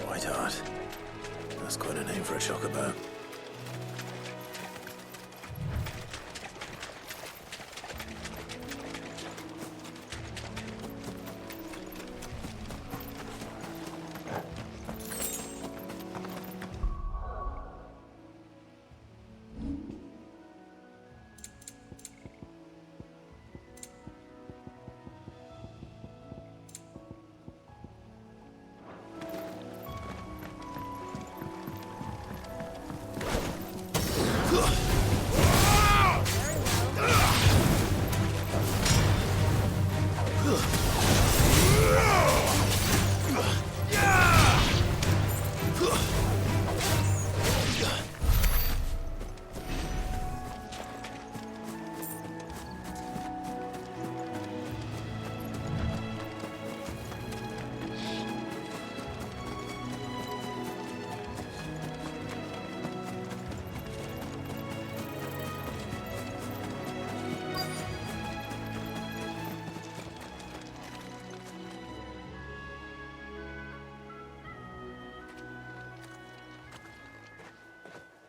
Whiteheart. That's quite a name for a chocobo.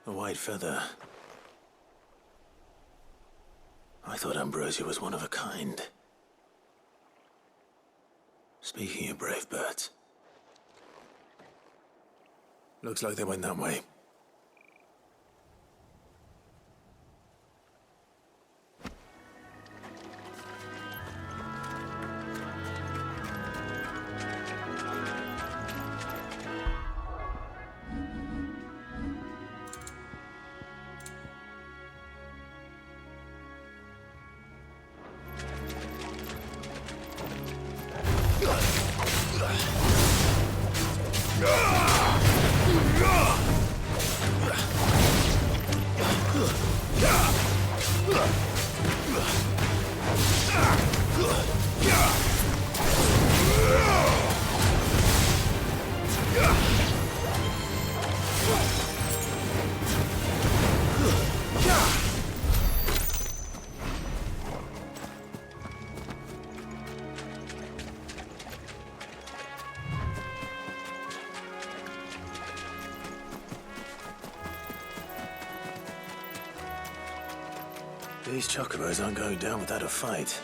A white feather. I thought Ambrosia was one of a kind. Speaking of brave birds. Looks like they went that way. These chocobos aren't going down without a fight.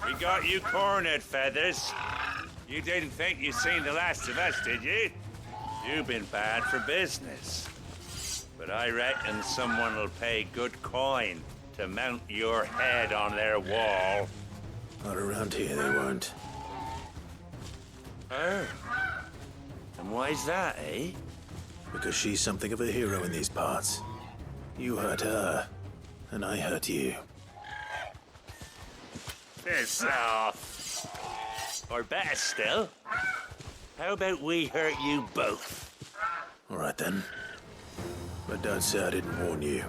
We got you cornered, Feathers. You didn't think you'd seen the last of us, did you? You've been bad for business. But I reckon someone will pay good coin to mount your head on their wall. Not around here, they won't. Oh. And why's that, eh? Because she's something of a hero in these parts. You hurt her, and I hurt you. Piss off. Or better still, how about we hurt you both? All right then. But don't say I didn't warn you.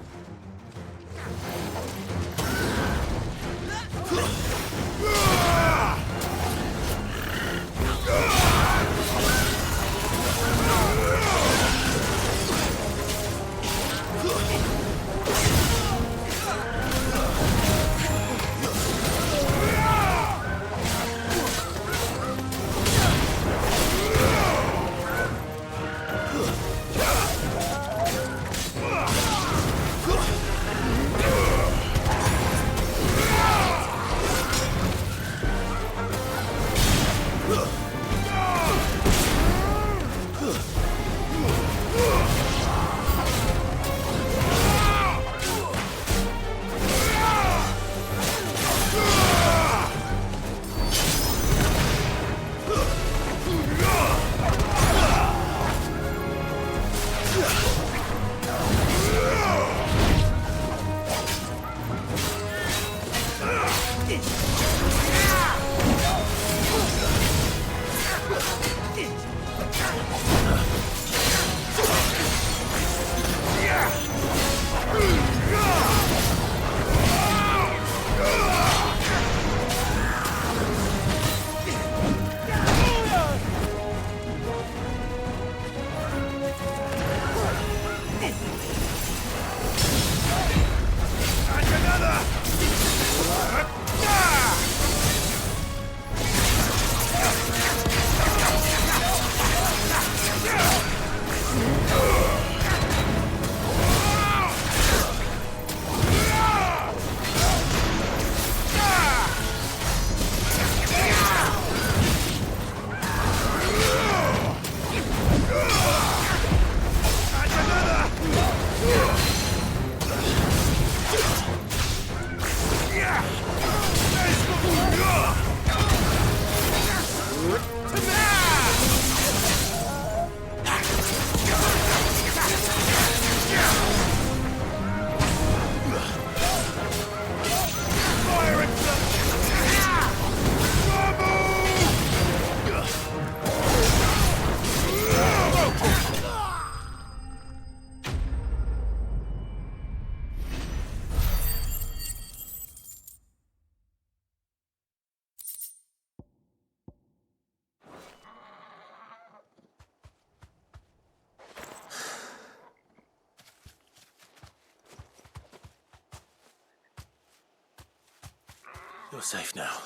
You're safe now.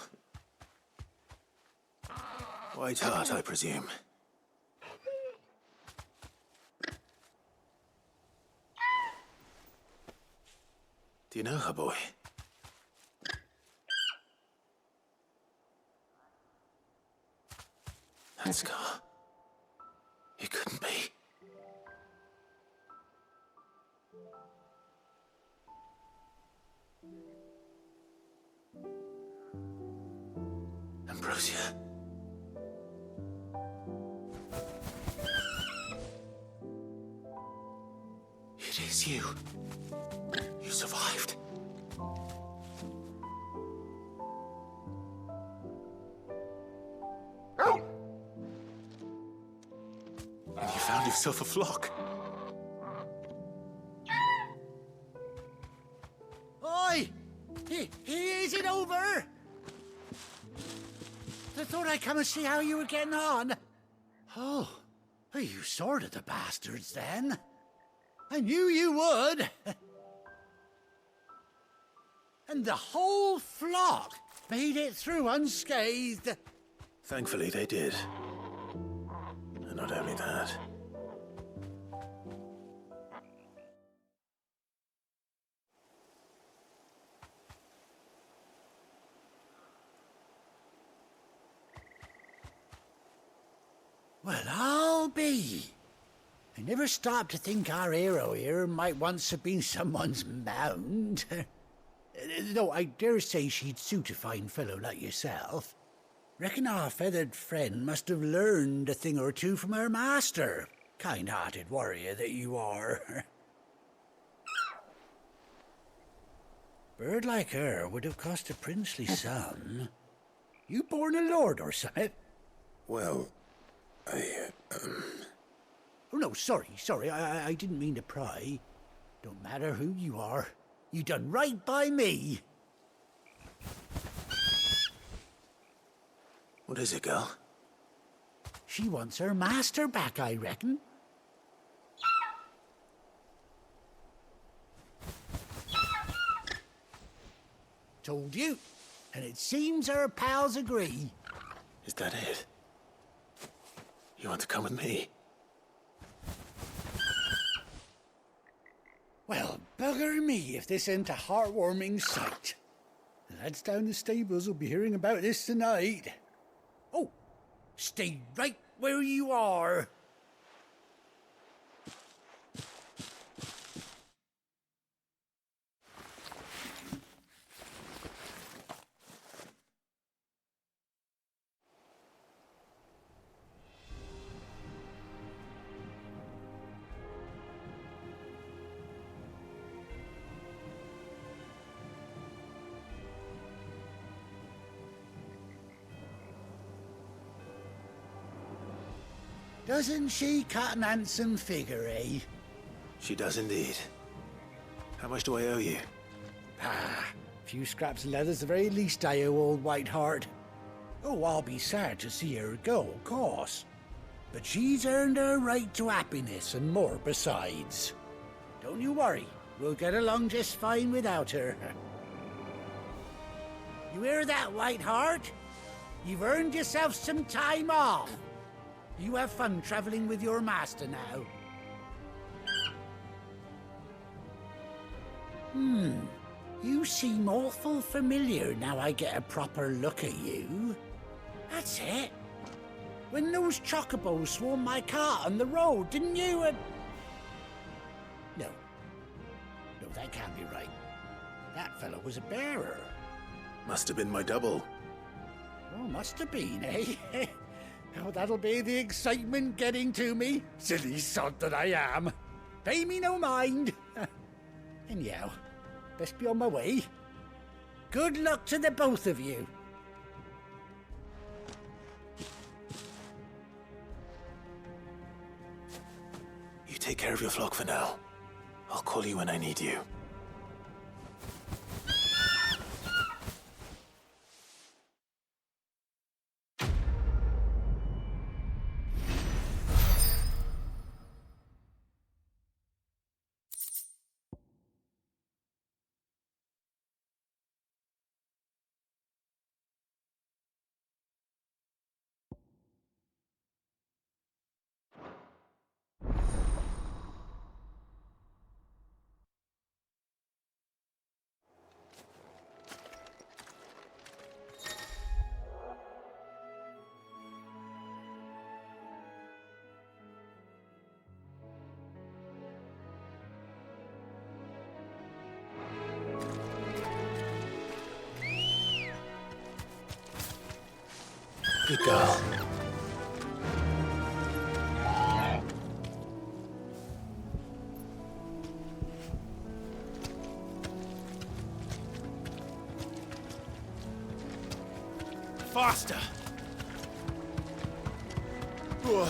White Heart, I presume. Do you know her, boy? That scar. It couldn't be. Ambrosia. It is you. You survived. And you found yourself a flock. Oi! Is it over? I thought I'd come and see how you were getting on. Oh, you sorted the bastards then. I knew you would. And the whole flock made it through unscathed. Thankfully, they did. And not only that. Well, I'll be. I never stopped to think our hero here might once have been someone's mount. Though I dare say she'd suit a fine fellow like yourself. Reckon our feathered friend must have learned a thing or two from her master. Kind-hearted warrior that you are. Bird like her would have cost a princely sum. You born a lord or something? Well, Oh, no, sorry, I didn't mean to pry. Don't matter who you are. You done right by me. What is it, girl? She wants her master back, I reckon. Told you. And it seems her pals agree. Is that it? You want to come with me? Well, bugger me if this ain't a heartwarming sight. The lads down the stables will be hearing about this tonight. Oh, stay right where you are. Doesn't she cut an handsome figure, eh? She does indeed. How much do I owe you? A few scraps of leather's the very least I owe old Whiteheart. Oh, I'll be sad to see her go, of course. But she's earned her right to happiness and more besides. Don't you worry, we'll get along just fine without her. You hear that, Whiteheart? You've earned yourself some time off. You have fun traveling with your master now. You seem awful familiar now I get a proper look at you. That's it. When those chocobos swarmed my cart on the road, didn't you? No, that can't be right. That fellow was a bearer. Must have been my double. Oh, must have been, eh? Oh, that'll be the excitement getting to me. Silly sod that I am. Pay me no mind. Anyhow, best be on my way. Good luck to the both of you. You take care of your flock for now. I'll call you when I need you. Good girl. Faster! Boy.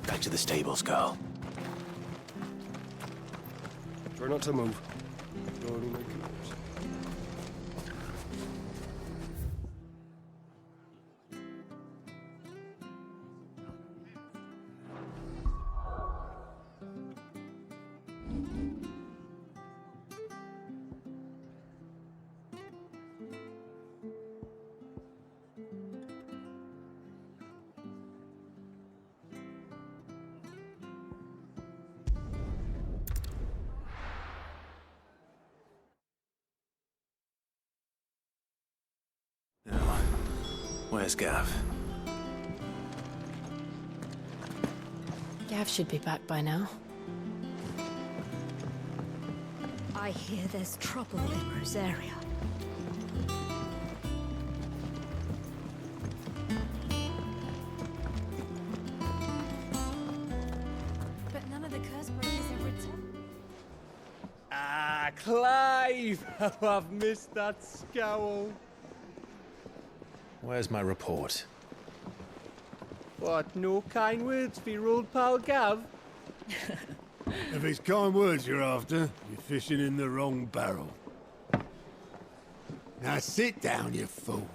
Back to the stables, girl. Try not to move. Don't make a noise. Now, where's Gav? Gav should be back by now. I hear there's trouble in Rosaria. But none of the curse breakers have returned. Ah, Clive! How I've missed that scowl. Where's my report? What, no kind words for your old pal Gav? If it's kind words you're after, you're fishing in the wrong barrel. Now sit down, you fool.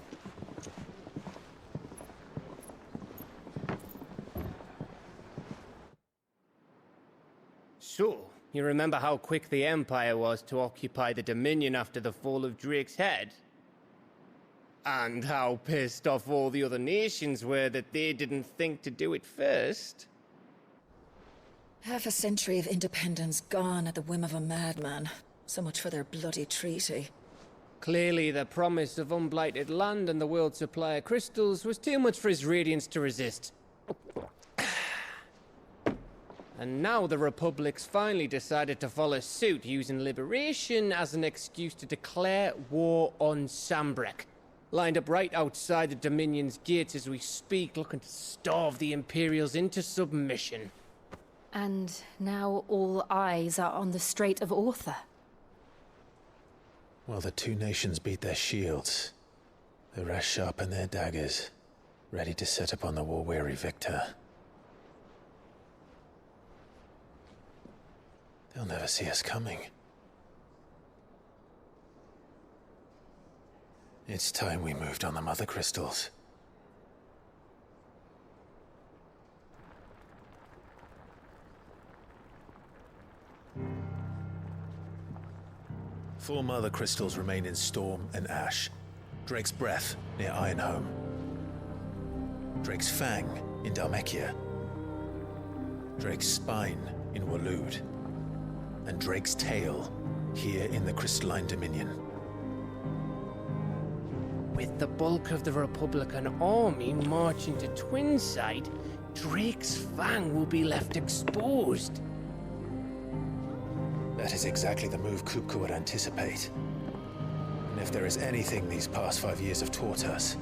So, you remember how quick the Empire was to occupy the Dominion after the fall of Drake's head? And how pissed off all the other nations were that they didn't think to do it first? Half a century of independence gone at the whim of a madman. So much for their bloody treaty. Clearly, the promise of unblighted land and the world's supply of crystals was too much for his radiance to resist. And now the Republic's finally decided to follow suit, using liberation as an excuse to declare war on Sambrek. Lined up right outside the Dominion's gates as we speak, looking to starve the Imperials into submission. And now all eyes are on the Strait of Author. Well, the two nations beat their shields. The rest sharpen their daggers, ready to set upon the war-weary victor. They'll never see us coming. It's time we moved on the Mother Crystals. Four Mother Crystals remain in Storm and Ash. Drake's Breath near Ironhome. Drake's Fang in Dhalmekia. Drake's Spine in Waloed. And Drake's Tail here in the Crystalline Dominion. With the bulk of the Republican army marching to Twinside, Drake's Fang will be left exposed. That is exactly the move Kupka would anticipate. And if there is anything these past 5 years have taught us,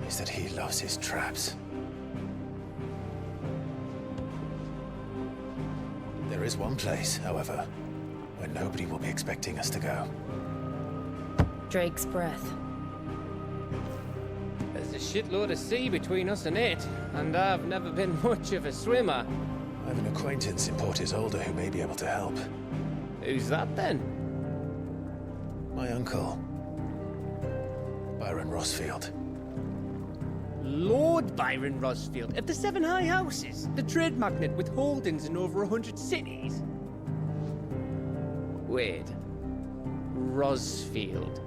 is that he loves his traps. There is one place, however, where nobody will be expecting us to go. Drake's breath. There's a shitload of sea between us and it, and I've never been much of a swimmer. I have an acquaintance in Port Isolde who may be able to help. Who's that then? My uncle, Byron Rossfield. Lord Byron Rossfield of the Seven High Houses, the trade magnate with holdings in over 100 cities. Wait, Rossfield.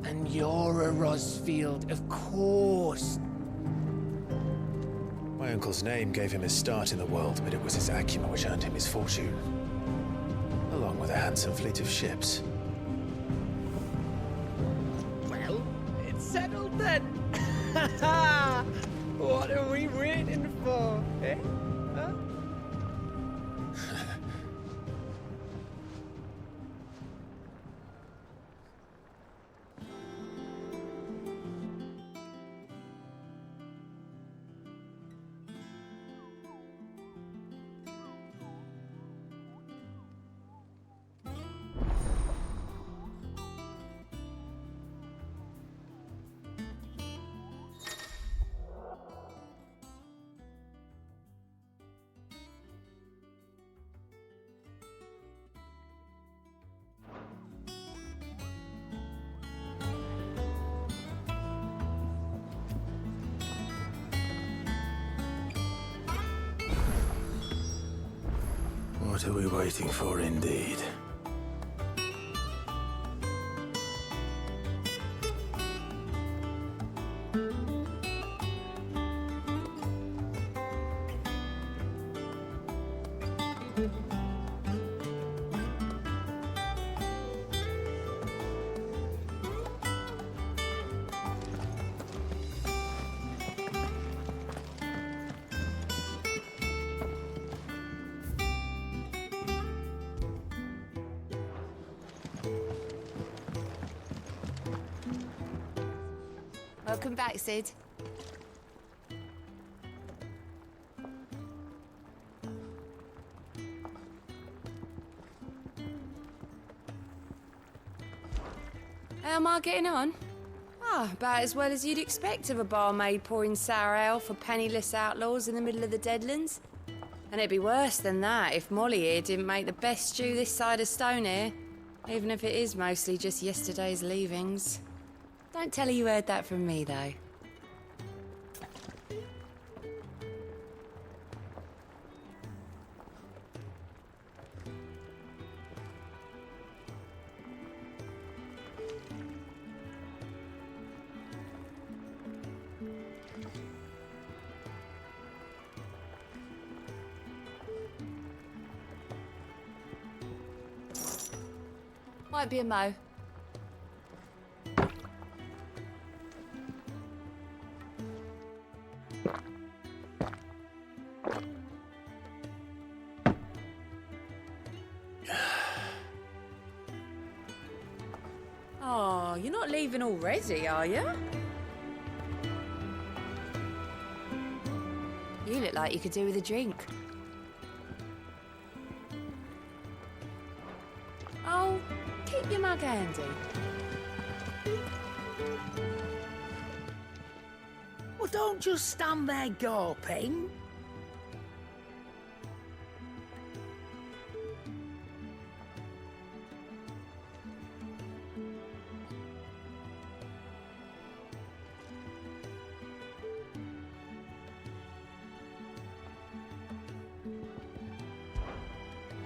And you're a Rossfield, of course. My uncle's name gave him his start in the world, but it was his acumen which earned him his fortune, along with a handsome fleet of ships. Well, it's settled then. What are we waiting for, eh? Huh? What are we waiting for, indeed? Welcome back, Sid. How am I getting on? Ah, about as well as you'd expect of a barmaid pouring sour ale for penniless outlaws in the middle of the Deadlands. And it'd be worse than that if Molly here didn't make the best stew this side of Stone here, even if it is mostly just yesterday's leavings. Don't tell her you heard that from me, though. Might be a mo. Oh, you're not leaving already, are you? You look like you could do with a drink. Oh, keep your mug handy. Well, don't just stand there gawping.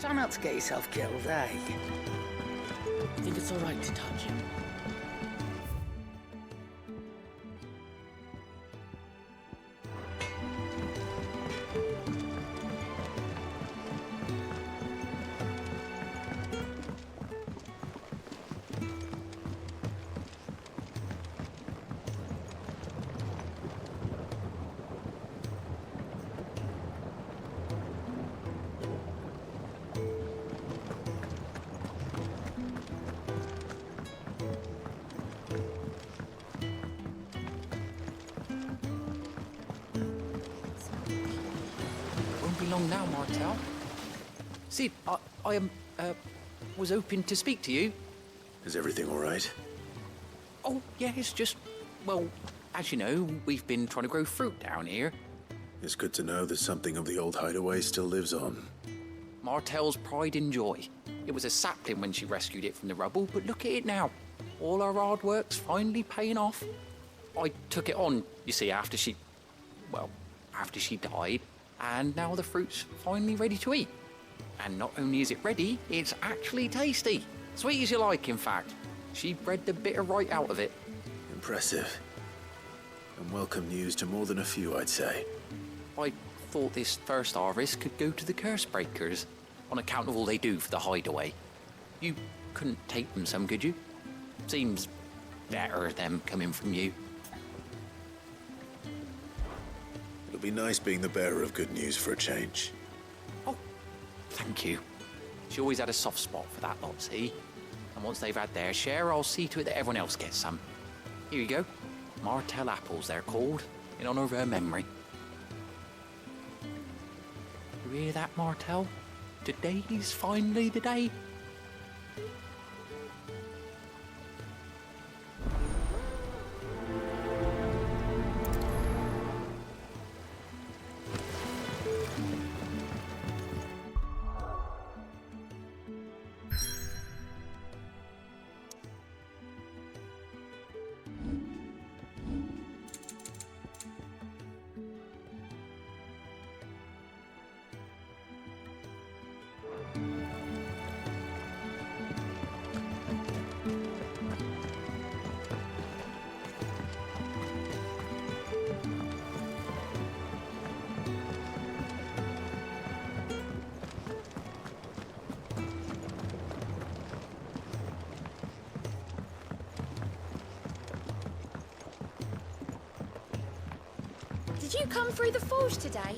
Try not to get yourself killed, eh? I think it's all right to touch him. home now, Martel. Sid, I was hoping to speak to you. Is everything all right? Oh, yeah, it's just, well, as you know, we've been trying to grow fruit down here. It's good to know that something of the old hideaway still lives on. Martel's pride and joy. It was a sapling when she rescued it from the rubble, but look at it now. All our hard work's finally paying off. I took it on, you see, after she died, and now the fruit's finally ready to eat. And not only is it ready, it's actually tasty. Sweet as you like, in fact. She bred the bitter right out of it. Impressive. And welcome news to more than a few, I'd say. I thought this first harvest could go to the curse breakers, on account of all they do for the hideaway. You couldn't take them some, could you? Seems better them coming from you. It'll be nice being the bearer of good news for a change. Oh, thank you. She always had a soft spot for that lot, see? And once they've had their share, I'll see to it that everyone else gets some. Here you go. Martel apples, they're called, in honor of her memory. You hear that, Martel? Today's finally the day. Did you come through the forge today?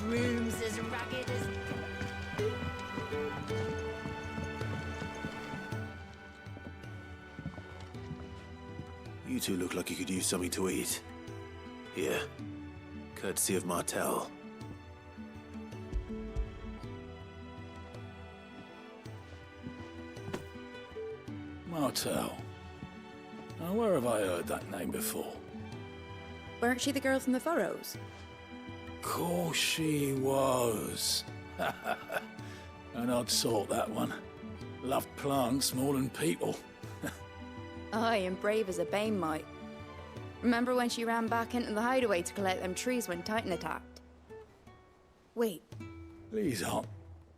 Room's as ragged as... You two look like you could use something to eat. Here, courtesy of Martel. Martel. Now, where have I heard that name before? Weren't she the girl from the Furrows? Course she was. An odd sort, that one. Loved plants more than people. Aye, and brave as a bane might. Remember when she ran back into the hideaway to collect them trees when Titan attacked? Wait. These aren't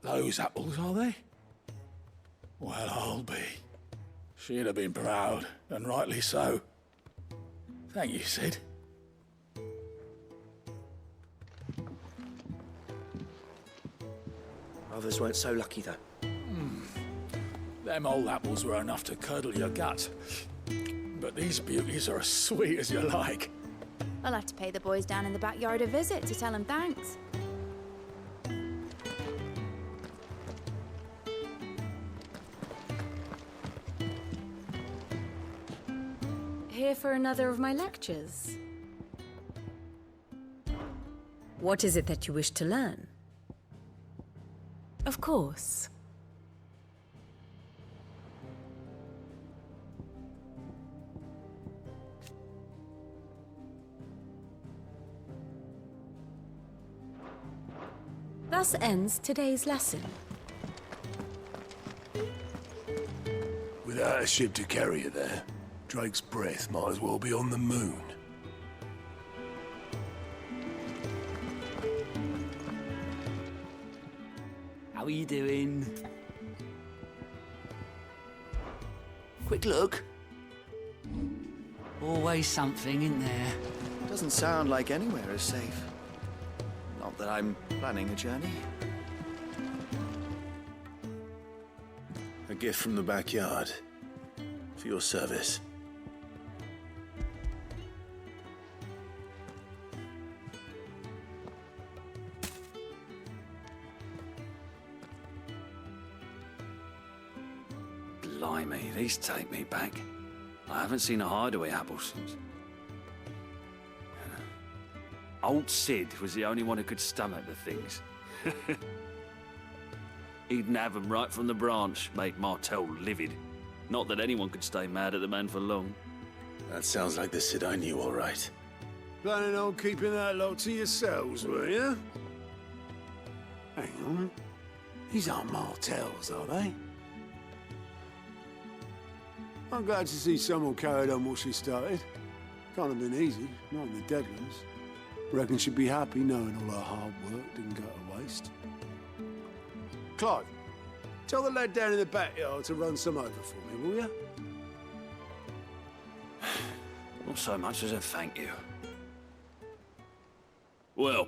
those apples, are they? Well, I'll be. She'd have been proud, and rightly so. Thank you, Sid. Others weren't so lucky, though. Them old apples were enough to curdle your gut. But these beauties are as sweet as you like. I'll have to pay the boys down in the backyard a visit to tell them thanks. Here for another of my lectures. What is it that you wish to learn? Of course. Thus ends today's lesson. Without a ship to carry you there, Drake's breath might as well be on the moon. How are you doing? Quick look. Always something in there. Doesn't sound like anywhere is safe. Not that I'm planning a journey. A gift from the backyard. For your service. Blimey, these take me back. I haven't seen a hideaway apple since. Old Sid was the only one who could stomach the things. He'd nab 'em right from the branch, made Martel livid. Not that anyone could stay mad at the man for long. That sounds like the Sid I knew, all right. Planning on keeping that lot to yourselves, were you? Hang on. These aren't Martels, are they? I'm glad to see someone carried on what she started. Can't have been easy, not in the Deadlands. Reckon she'd be happy knowing all her hard work didn't go to waste. Clive, tell the lad down in the backyard to run some over for me, will you? Not so much as a thank you. Well,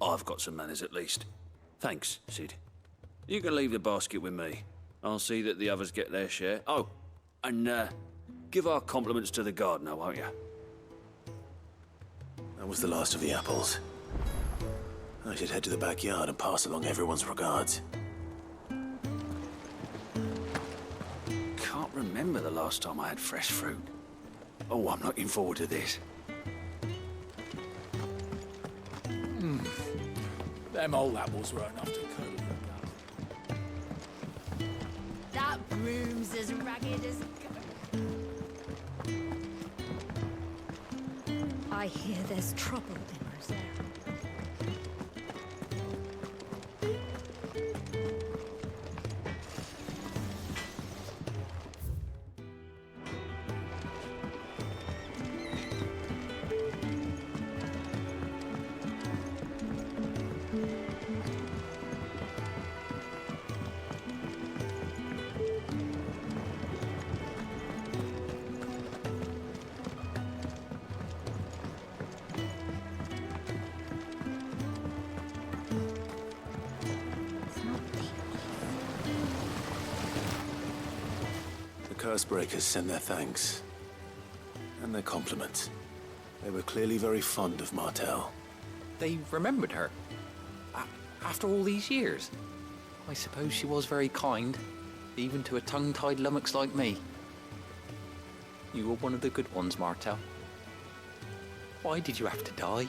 I've got some manners at least. Thanks, Sid. You can leave the basket with me. I'll see that the others get their share. Oh, and give our compliments to the gardener, won't you? That was the last of the apples. I should head to the backyard and pass along everyone's regards. Can't remember the last time I had fresh fruit. Oh, I'm looking forward to this. Them old apples were enough to curdle your gut. That broom's as ragged as... I hear there's trouble dimmers there. Cursebreakers send their thanks. And their compliments. They were clearly very fond of Martel. They remembered her. After all these years. I suppose she was very kind, even to a tongue-tied lummox like me. You were one of the good ones, Martel. Why did you have to die?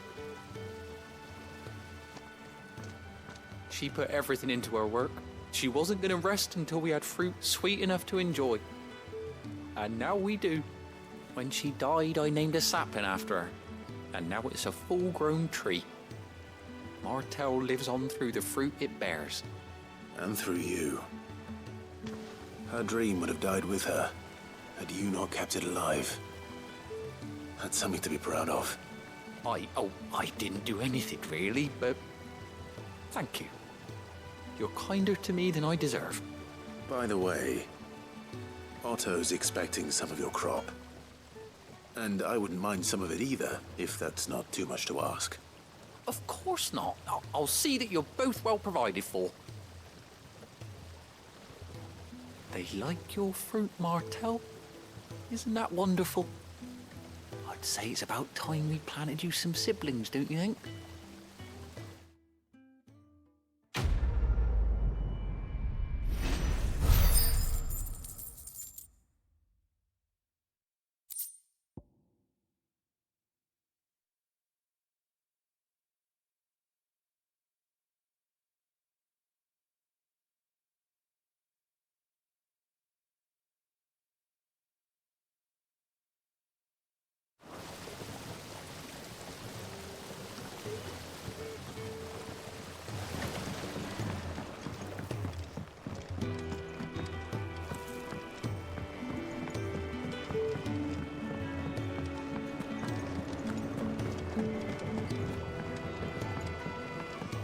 She put everything into her work. She wasn't going to rest until we had fruit sweet enough to enjoy. And now we do. When she died, I named a sapling after her. And now it's a full-grown tree. Martel lives on through the fruit it bears. And through you. Her dream would have died with her, had you not kept it alive. That's something to be proud of. I didn't do anything really, but thank you. You're kinder to me than I deserve. By the way, Otto's expecting some of your crop. And I wouldn't mind some of it either, if that's not too much to ask. Of course not. I'll see that you're both well provided for. They like your fruit, Martel. Isn't that wonderful? I'd say it's about time we planted you some siblings, don't you think?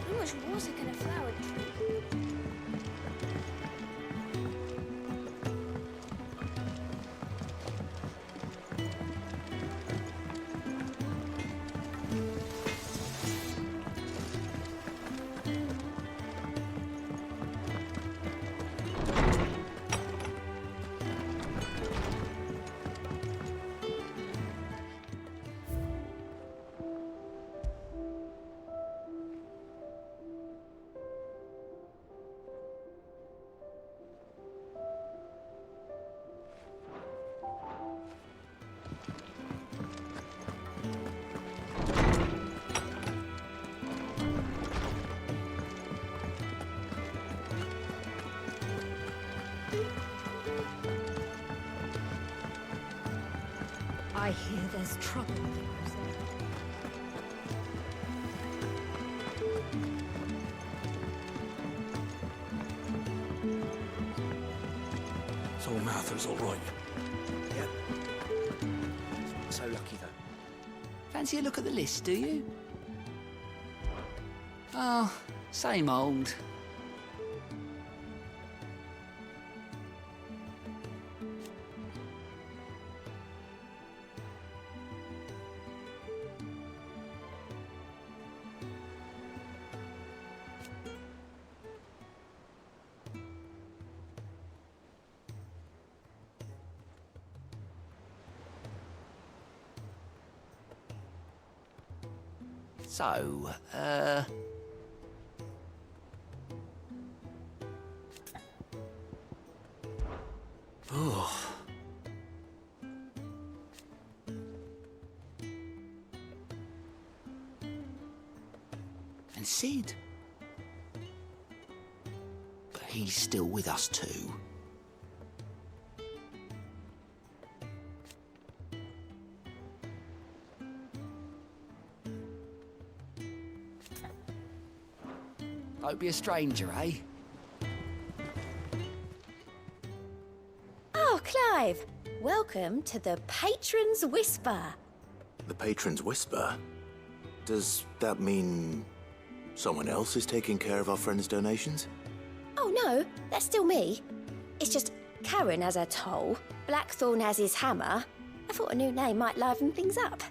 How much water can a flower drink? I hear there's trouble there. So Mather's all right. Yep. So lucky, though. Fancy a look at the list, do you? Oh, same old. So, oh. And Sid. But he's still with us too. Don't be a stranger, eh? Oh, Clive! Welcome to the Patron's Whisper. The Patron's Whisper? Does that mean someone else is taking care of our friend's donations? Oh no, that's still me. It's just Karen has her toll, Blackthorn has his hammer. I thought a new name might liven things up.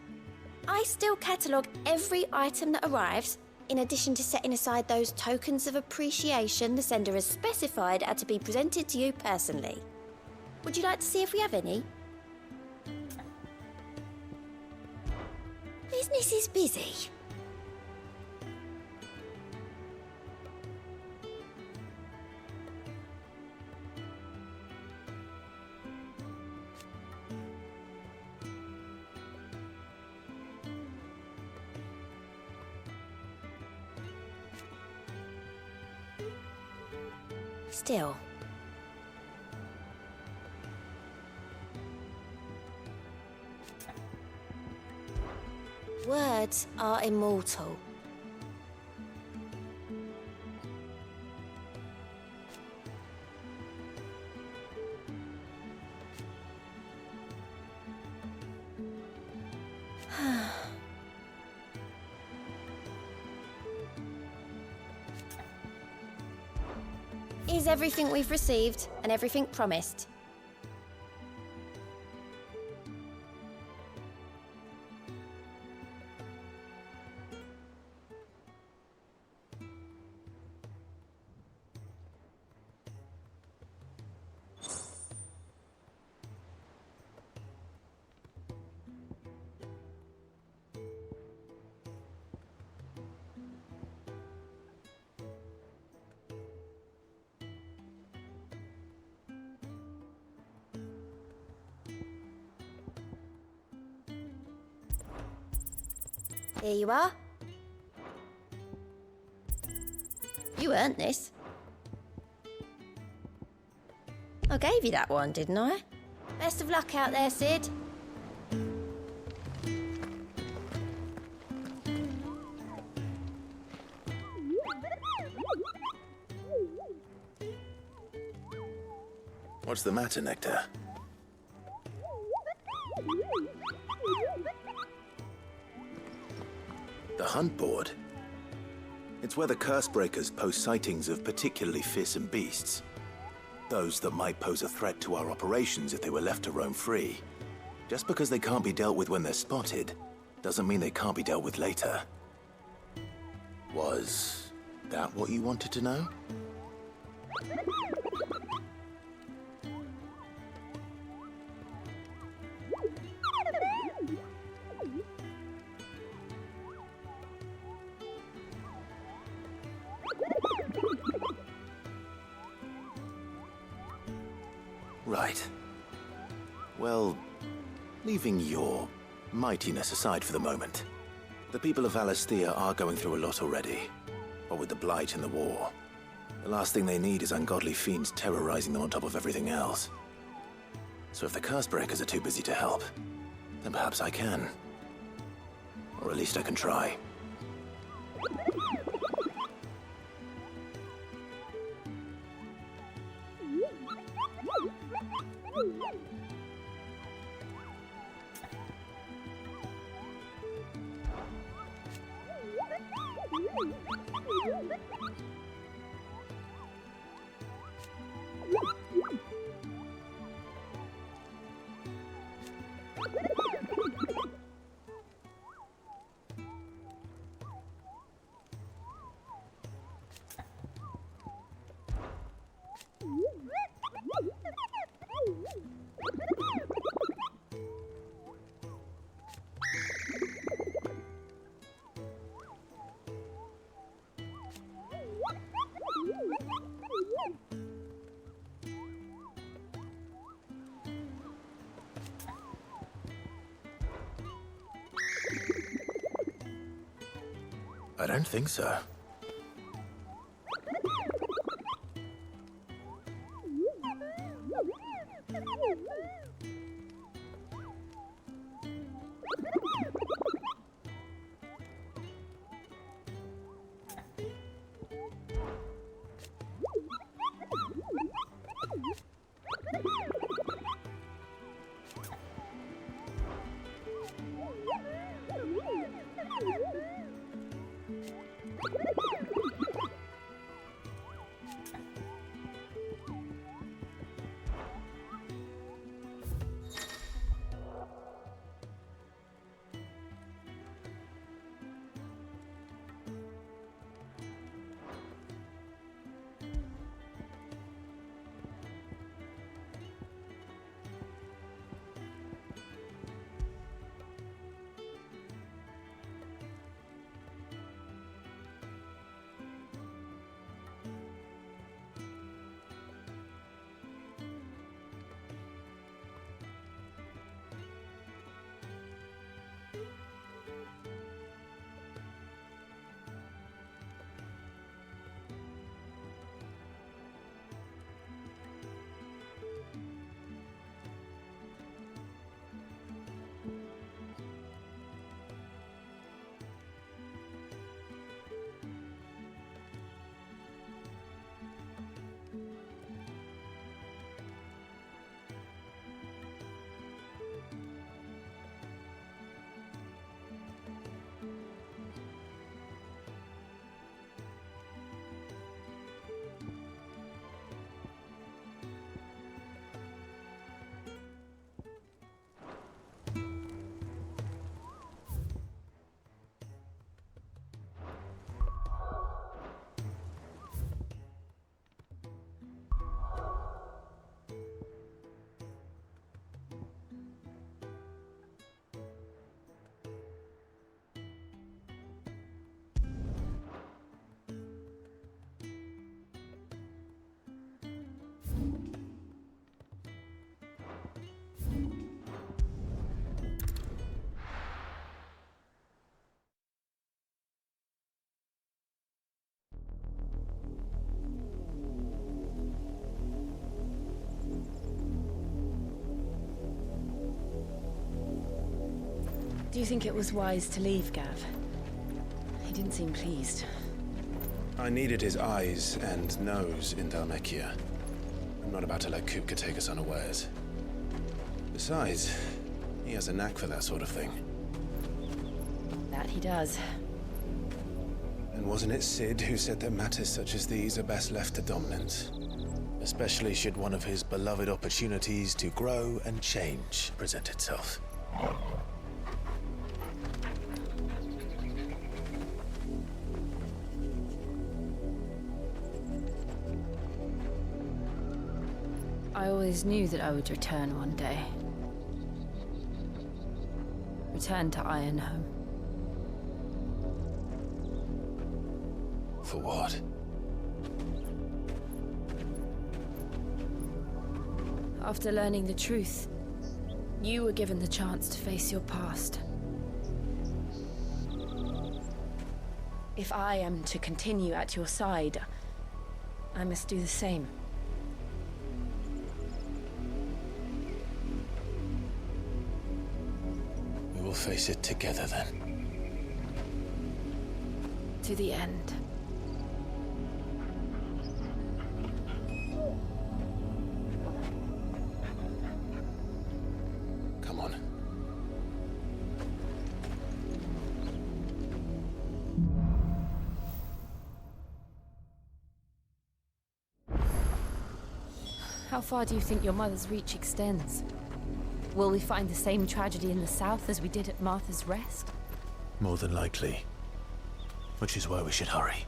I still catalogue every item that arrives, in addition to setting aside those tokens of appreciation the sender has specified are to be presented to you personally. Would you like to see if we have any? Business is busy. Still. Words are immortal. Is everything we've received and everything promised? Here you are. You earned this. I gave you that one, didn't I? Best of luck out there, Sid. What's the matter, Nectar? The hunt board? It's where the curse breakers post sightings of particularly fearsome beasts. Those that might pose a threat to our operations if they were left to roam free. Just because they can't be dealt with when they're spotted, doesn't mean they can't be dealt with later. Was that what you wanted to know? Right. Well, leaving your mightiness aside for the moment, the people of Valisthea are going through a lot already. What with the Blight and the war, the last thing they need is ungodly fiends terrorizing them on top of everything else. So if the curse breakers are too busy to help, then perhaps I can. Or at least I can try. I don't think so. Do you think it was wise to leave, Gav? He didn't seem pleased. I needed his eyes and nose in Dhalmekia. I'm not about to let Kupka take us unawares. Besides, he has a knack for that sort of thing. That he does. And wasn't it Sid who said that matters such as these are best left to dominance? Especially should one of his beloved opportunities to grow and change present itself. I always knew that I would return one day. Return to Ironhome. For what? After learning the truth, you were given the chance to face your past. If I am to continue at your side, I must do the same. We will face it together then. To the end. Come on. How far do you think your mother's reach extends? Will we find the same tragedy in the south as we did at Martha's Rest? More than likely. Which is why we should hurry.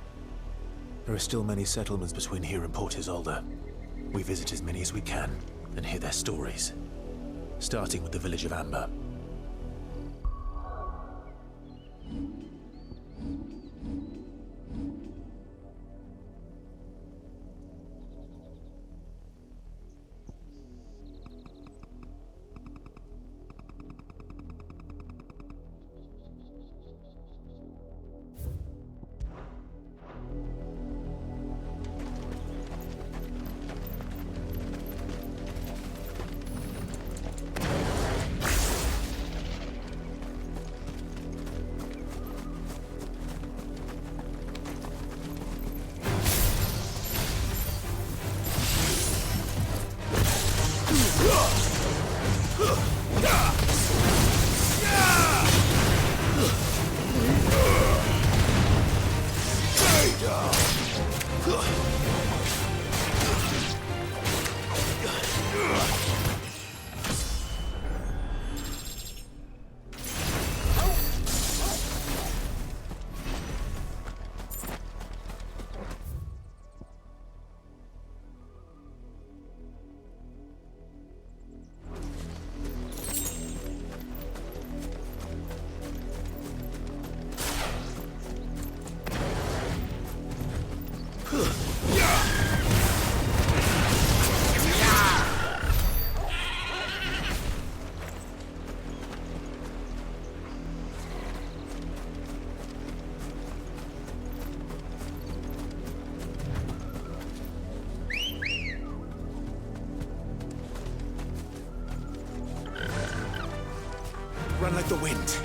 There are still many settlements between here and Port Isolde. We visit as many as we can and hear their stories. Starting with the village of Amber. Run like the wind.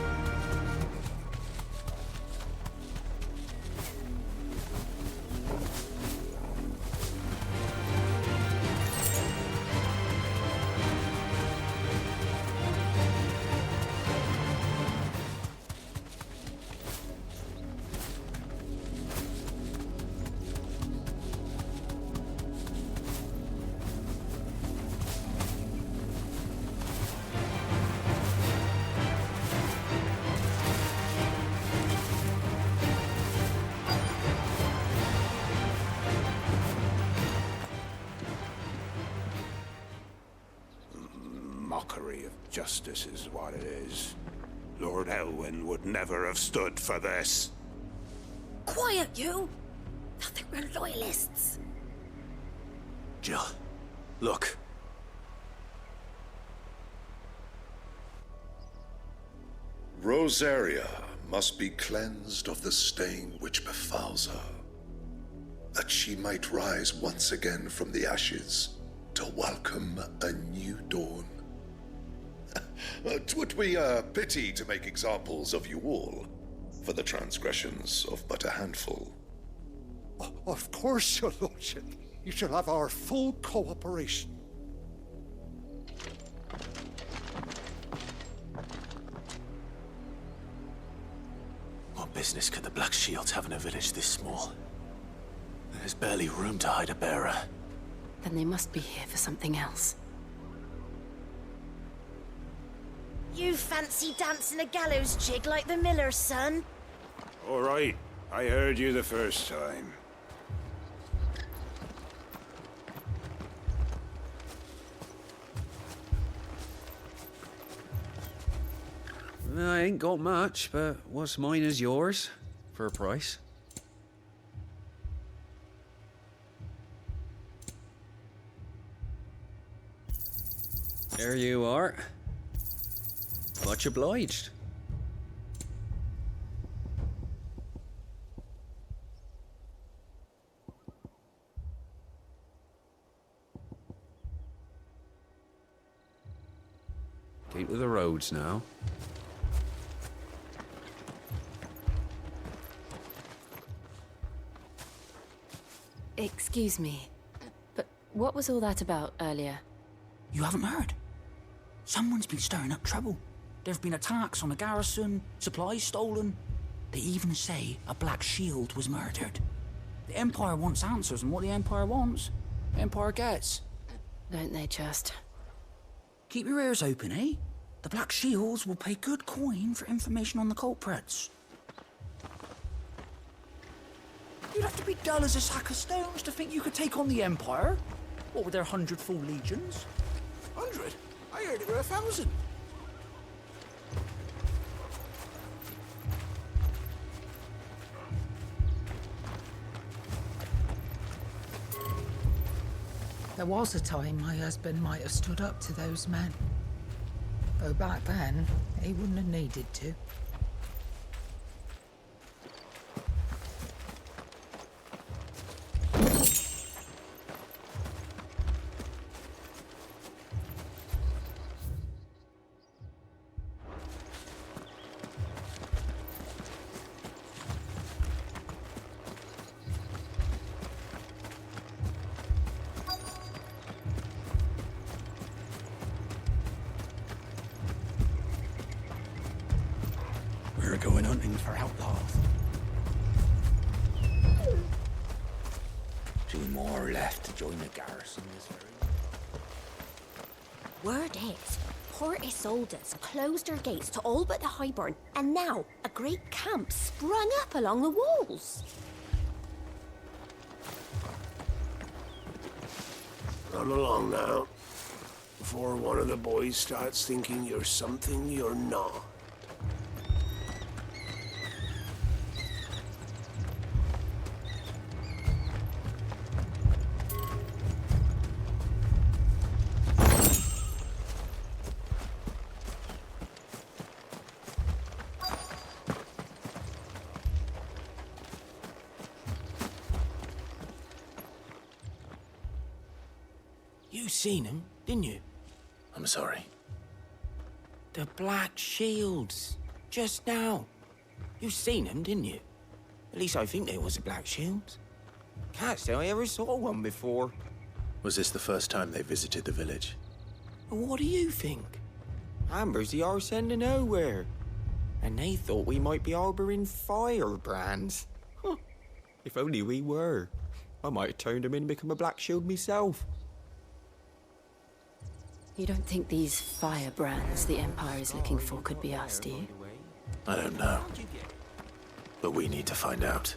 Mockery of justice is what it is. Lord Elwyn would never have stood for this. Quiet, you! Thought they were loyalists. Jill, look. Rosaria must be cleansed of the stain which befouls her, that she might rise once again from the ashes to welcome a new dawn. 'Twould be a pity to make examples of you all, for the transgressions of but a handful. Of course, your lordship. You shall have our full cooperation. What business could the Black Shields have in a village this small? There's barely room to hide a bearer. Then they must be here for something else. You fancy dancing a gallows jig like the miller's son? All right, I heard you the first time. I ain't got much, but what's mine is yours, for a price. There you are. Much obliged. Keep to the roads now. Excuse me, but what was all that about earlier? You haven't heard? Someone's been stirring up trouble. There've been attacks on the garrison, supplies stolen. They even say a Black Shield was murdered. The Empire wants answers, and what the Empire wants, the Empire gets. Don't they just? Keep your ears open, eh? The Black Shields will pay good coin for information on the culprits. You'd have to be dull as a sack of stones to think you could take on the Empire. What with their 100 full legions? 100? I heard it were 1,000. There was a time my husband might have stood up to those men. Though back then, he wouldn't have needed to. We're going hunting for outlaws. 2 more left to join the garrison this very. Word is, Port Isolde's closed their gates to all but the Highborn, and now a great camp sprung up along the walls. Run along now, before one of the boys starts thinking you're something you're not. You seen him, didn't you? I'm sorry. The Black Shields. Just now. You seen him, didn't you? At least I think there was a Black Shield. Can't say I ever saw one before. Was this the first time they visited the village? What do you think? Amber's the arse end of nowhere. And they thought we might be harbouring firebrands. Huh. If only we were. I might have turned them in and become a Black Shield myself. You don't think these firebrands the Empire is looking for could be us, do you? I don't know. But we need to find out.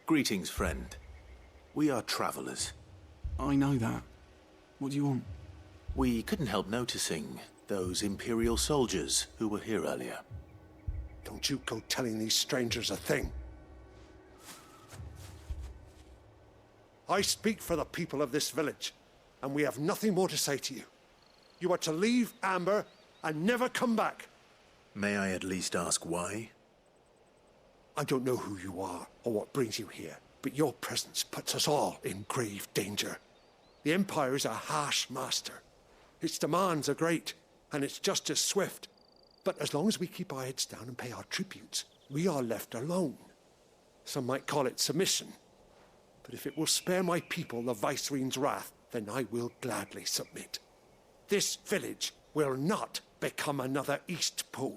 Greetings, friend. We are travelers. I know that. What do you want? We couldn't help noticing those Imperial soldiers who were here earlier. Don't you go telling these strangers a thing. I speak for the people of this village, and we have nothing more to say to you. You are to leave Amber and never come back. May I at least ask why? I don't know who you are or what brings you here, but your presence puts us all in grave danger. The Empire is a harsh master. Its demands are great, and its justice swift. But as long as we keep our heads down and pay our tributes, we are left alone. Some might call it submission. But if it will spare my people the Viceroy's wrath, then I will gladly submit. This village will not become another Eastpool.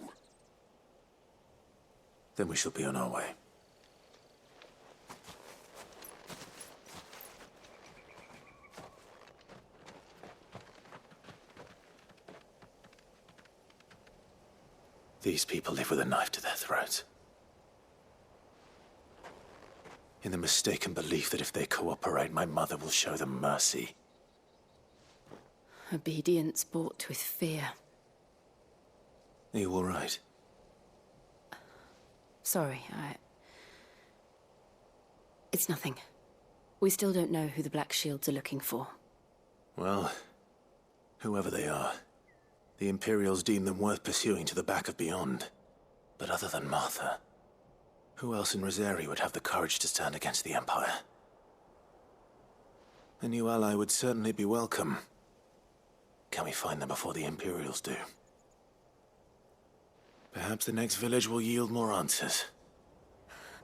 Then we shall be on our way. These people live with a knife to their throats. In the mistaken belief that if they cooperate, my mother will show them mercy. Obedience bought with fear. Are you all right? Sorry, It's nothing. We still don't know who the Black Shields are looking for. Well, whoever they are, the Imperials deem them worth pursuing to the back of beyond. But other than Martha, who else in Rosari would have the courage to stand against the Empire? A new ally would certainly be welcome. Can we find them before the Imperials do? Perhaps the next village will yield more answers.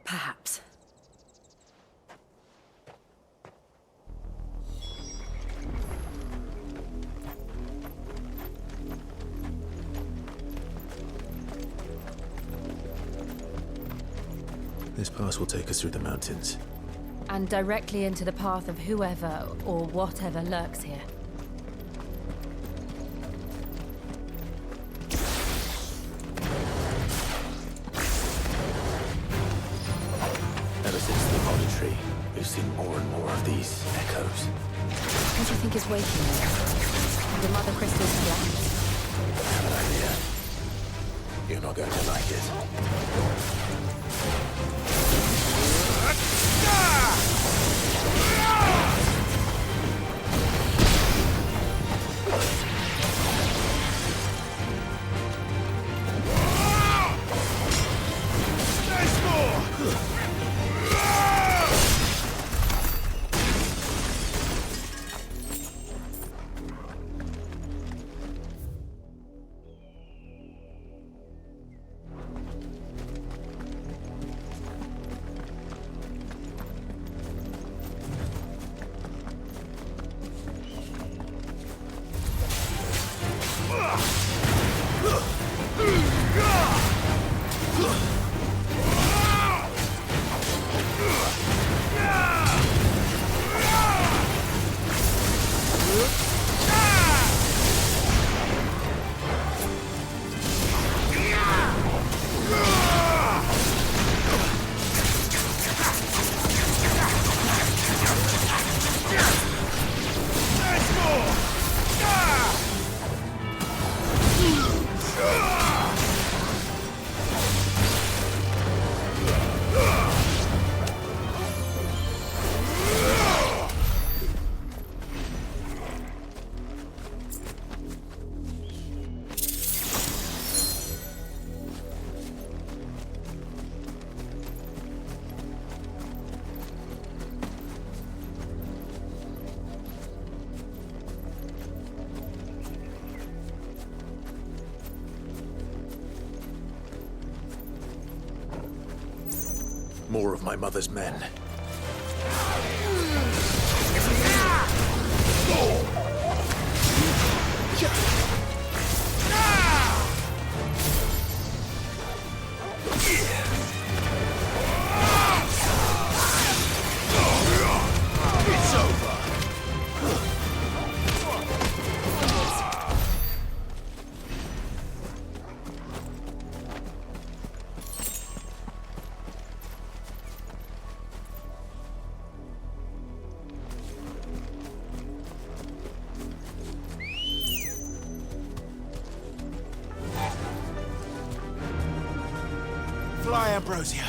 Perhaps. This pass will take us through the mountains. And directly into the path of whoever or whatever lurks here. Ever since the auditory, we've seen more and more of these echoes. What do you think is waking them? The Mother Crystal's plans? I have an idea. You're not going to like it. More of my mother's men. It's over. Fly, Ambrosia.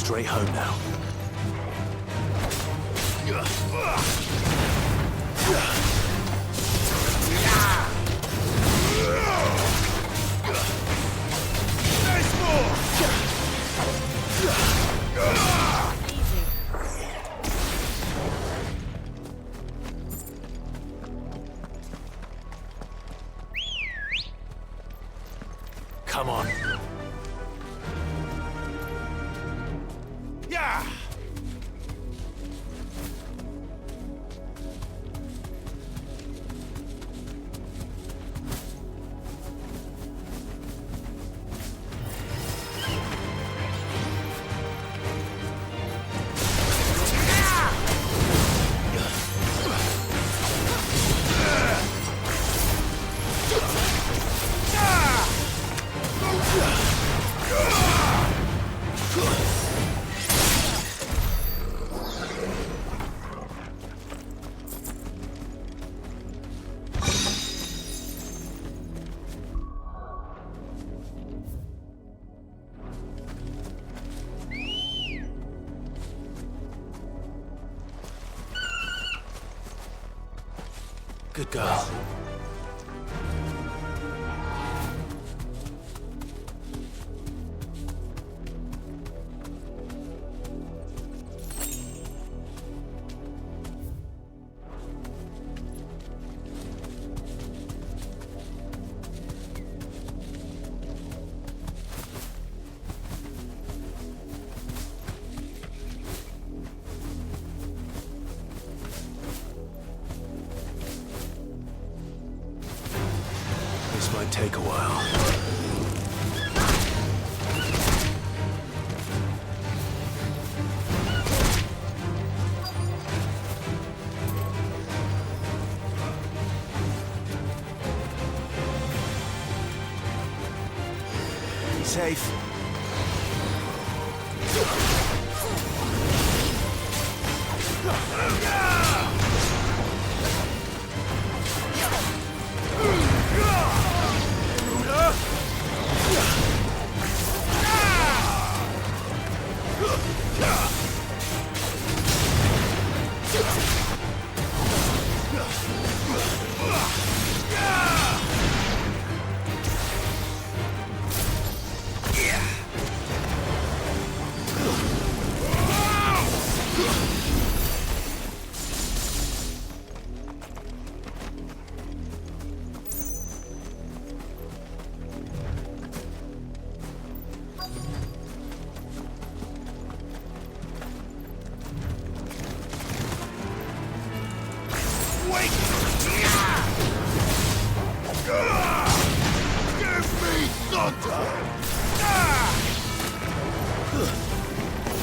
straight home now. Come on. Yeah! Good girl. This might take a while. Safe.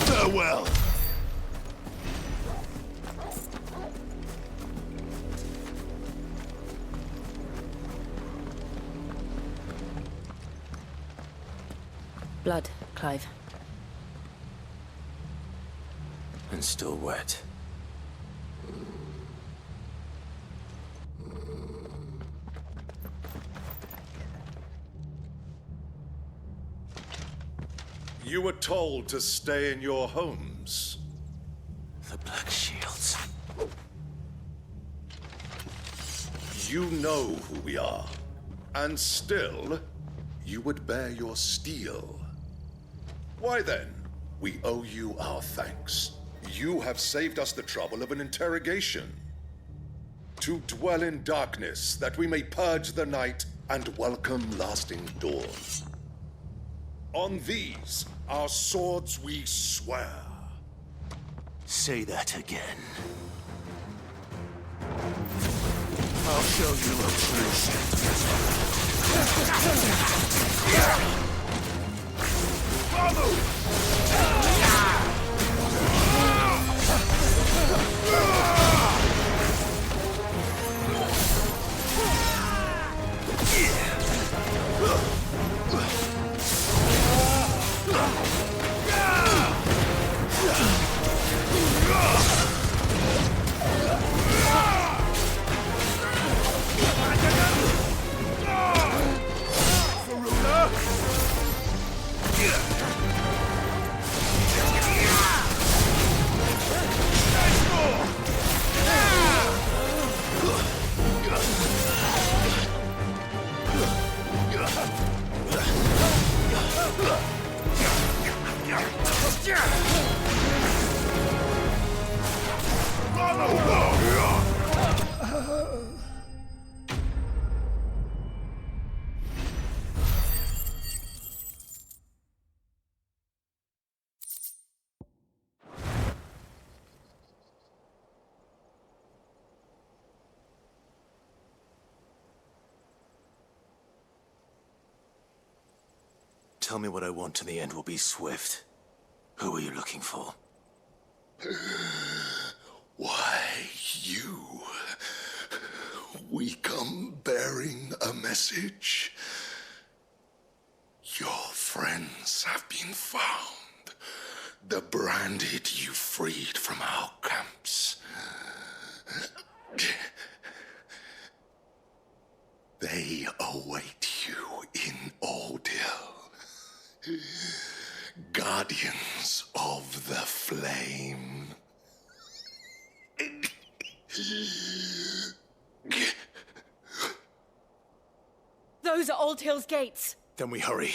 Farewell. Blood, Clive. And still wet. You were told to stay in your homes. The Black Shields. You know who we are. And still, you would bear your steel. Why then, we owe you our thanks. You have saved us the trouble of an interrogation. To dwell in darkness, that we may purge the night and welcome lasting dawn. On these, our swords we swear. Say that again. I'll show you a truce. Tell me what I want and the end will be swift. Who are you looking for? Why, you. We come bearing a message. Your friends have been found. The branded you freed from our camps. They await you in Ordeal. Guardians of the Flame. Those are Old Hill's gates. Then we hurry.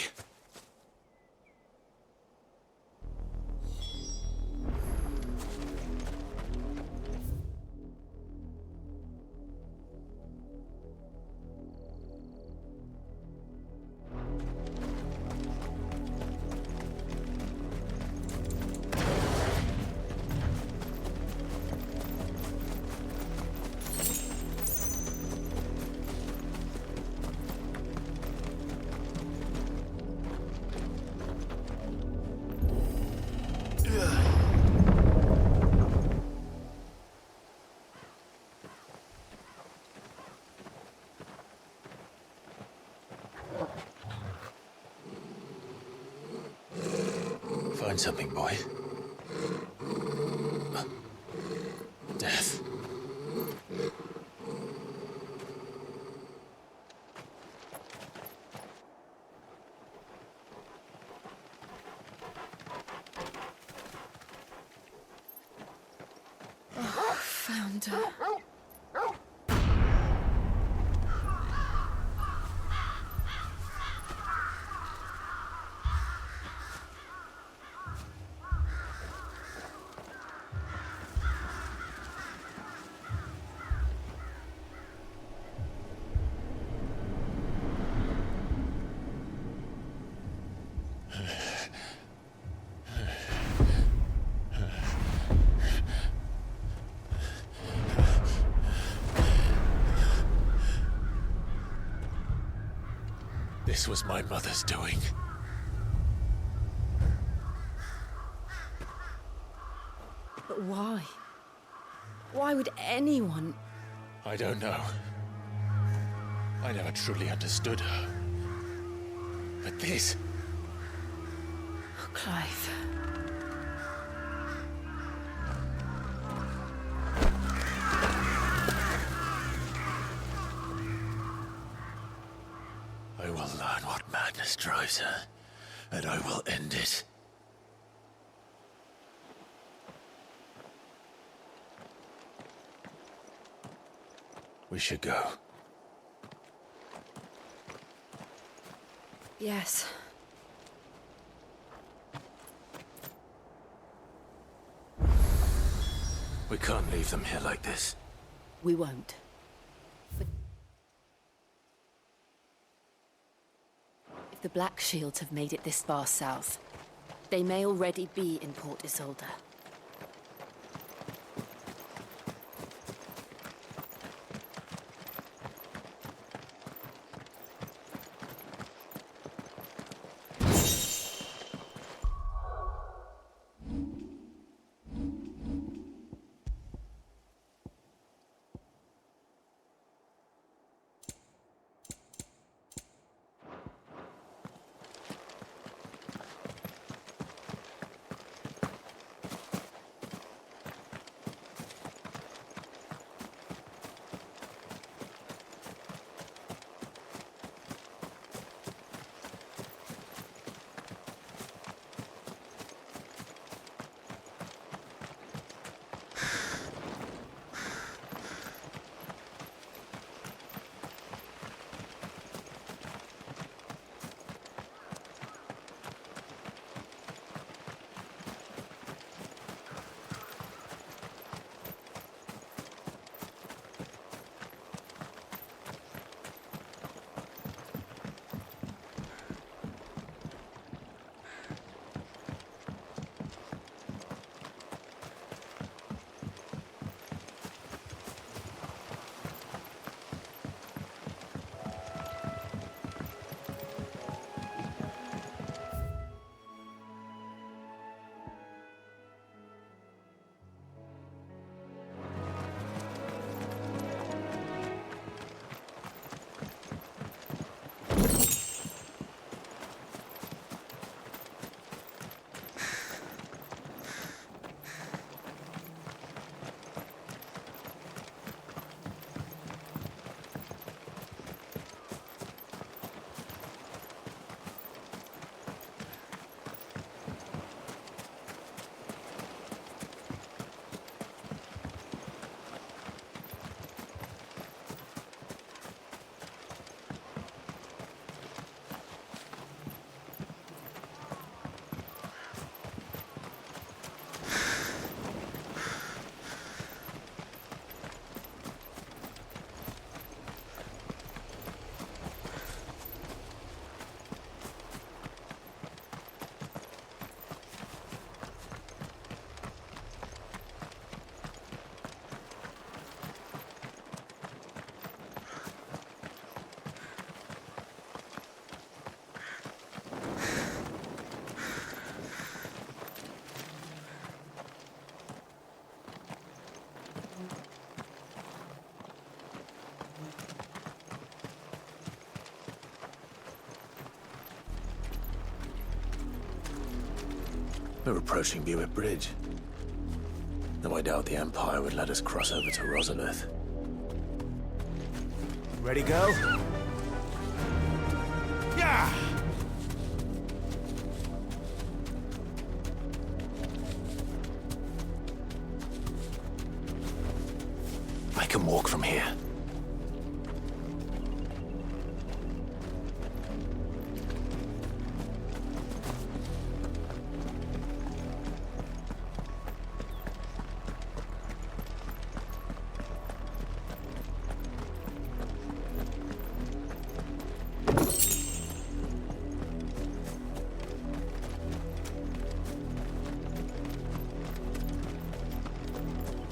Find something, boy. Death. Oh, found her. This was my mother's doing. But why? Why would anyone... I don't know. I never truly understood her. But this... Oh, Clive. I will learn what madness drives her, and I will end it. We should go. Yes. We can't leave them here like this. We won't. But if the Black Shields have made it this far south, they may already be in Port Isolde. We're approaching Buick Bridge. Though I doubt the Empire would let us cross over to Rosalith. Ready, go? Yeah! I can walk from here.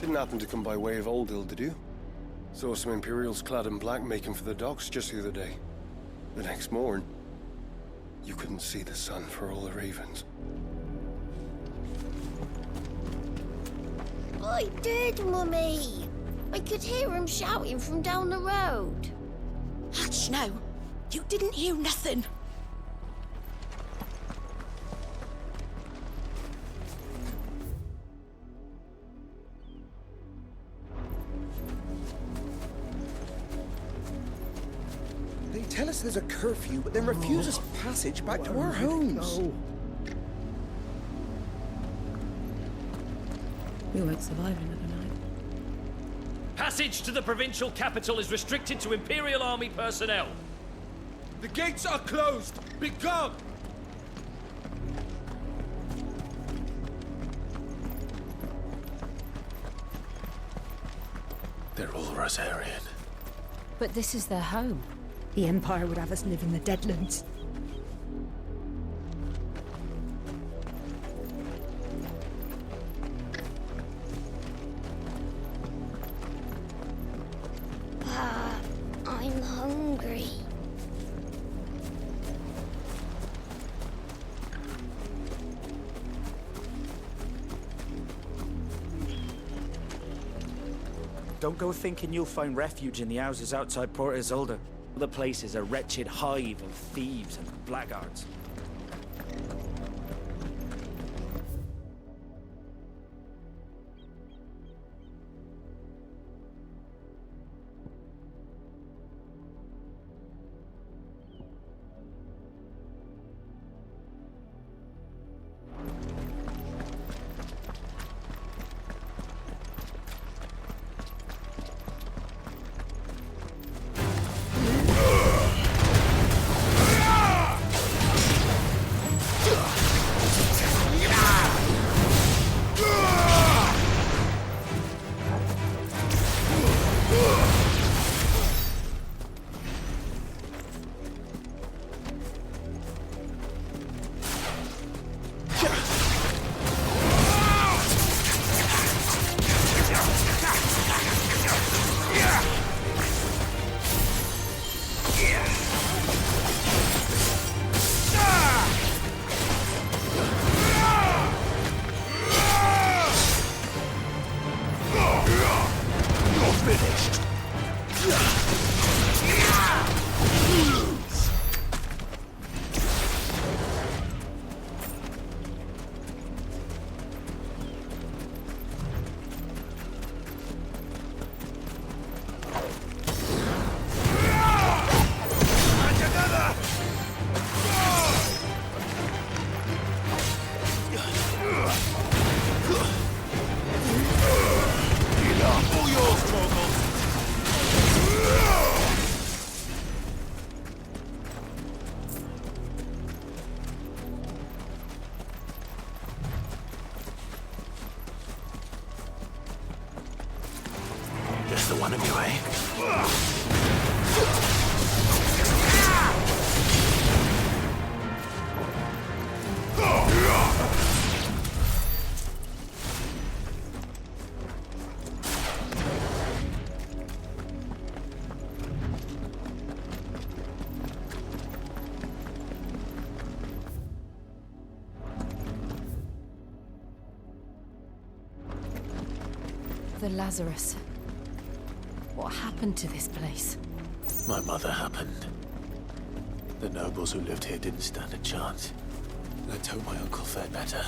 Didn't happen to come by way of Oldhill, did you? Saw some Imperials clad in black making for the docks just the other day. The next morn, you couldn't see the sun for all the ravens. I did, Mummy. I could hear him shouting from down the road. Hush now. You didn't hear nothing. They tell us there's a curfew, but then refuse us passage back to our homes. We won't survive another night. Passage to the provincial capital is restricted to Imperial Army personnel. The gates are closed! Be gone! They're all Rosarian. But this is their home. The Empire would have us live in the Deadlands. I'm hungry. Don't go thinking you'll find refuge in the houses outside Port Isolde. The place is a wretched hive of thieves and blackguards. Just the one of you, eh? The Lazarus. What happened to this place? My mother happened. The nobles who lived here didn't stand a chance. Let's hope my uncle fared better.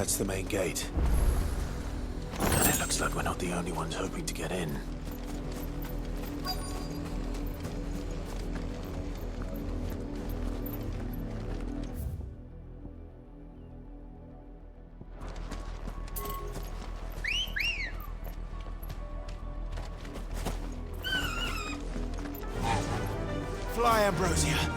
That's the main gate. And it looks like we're not the only ones hoping to get in. Fly, Ambrosia.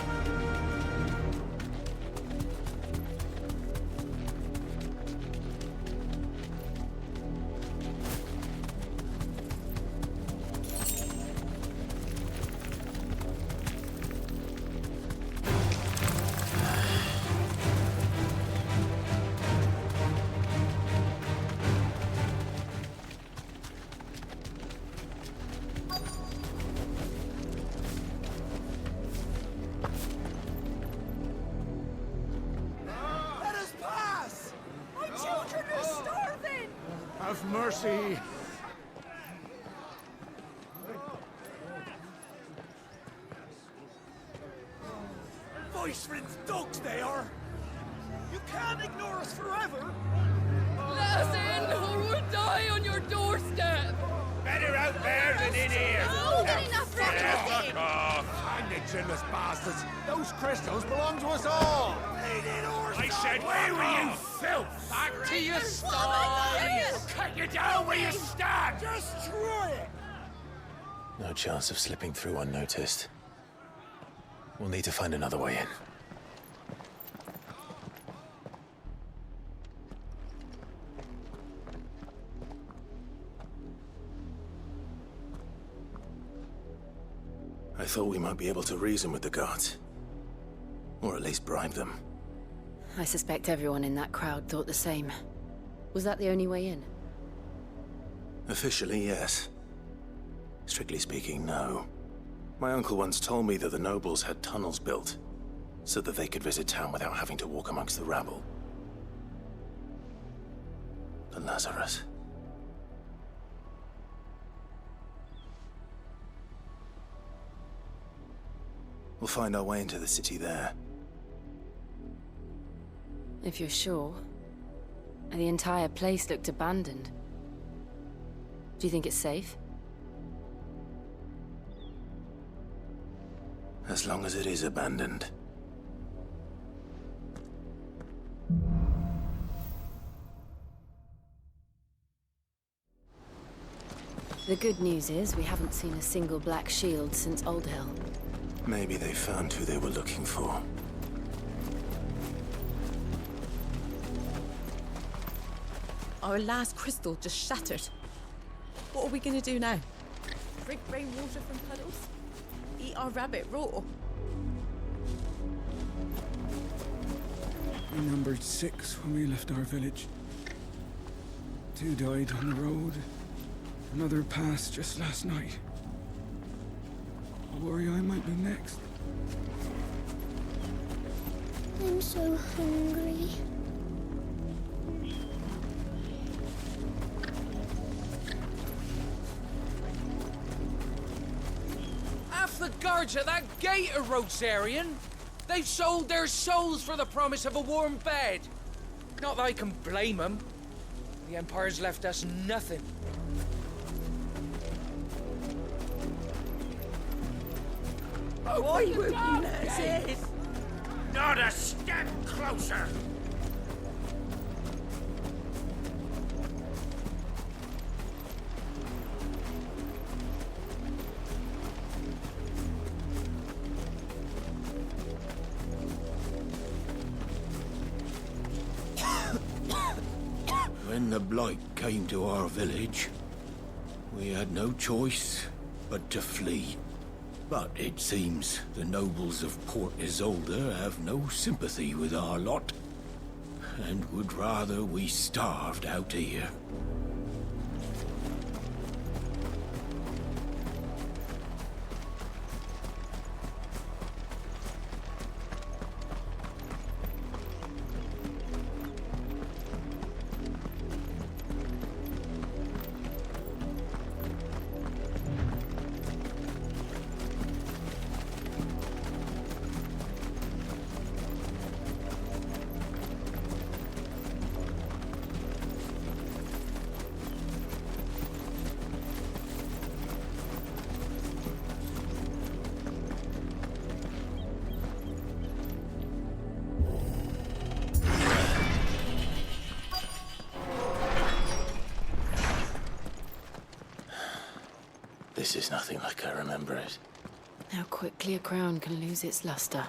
Have mercy. Voice-rinsed dogs they are! You can't ignore us forever! Let us in, or we'll die on your doorstep! Better out there than in here! Oh, good enough for Fuck off! And the chinless bastards! Those crystals belong to us all! I said, where were you, filth? Back to your sties! Cut you down where you stand! Just try it! No chance of slipping through unnoticed. We'll need to find another way in. I thought we might be able to reason with the guards. Or at least bribe them. I suspect everyone in that crowd thought the same. Was that the only way in? Officially, yes. Strictly speaking, no. My uncle once told me that the nobles had tunnels built, so that they could visit town without having to walk amongst the rabble. The Lazarus. We'll find our way into the city there. If you're sure. The entire place looked abandoned. Do you think it's safe? As long as it is abandoned. The good news is we haven't seen a single black shield since Old Hill. Maybe they found who they were looking for. Our last crystal just shattered. What are we gonna do now? Drink rainwater from puddles? Eat our rabbit raw? We numbered 6 when we left our village. 2 died on the road. Another passed just last night. I worry I might be next. I'm so hungry. Half the guards at that gate are Rosarian. They've sold their souls for the promise of a warm bed. Not that I can blame them. The Empire's left us nothing. Why won't you let us in? Not a step closer! When the Blight came to our village, we had no choice but to flee. But it seems the nobles of Port Isolde have no sympathy with our lot, and would rather we starved out here. This is nothing like I remember it. How quickly a crown can lose its luster.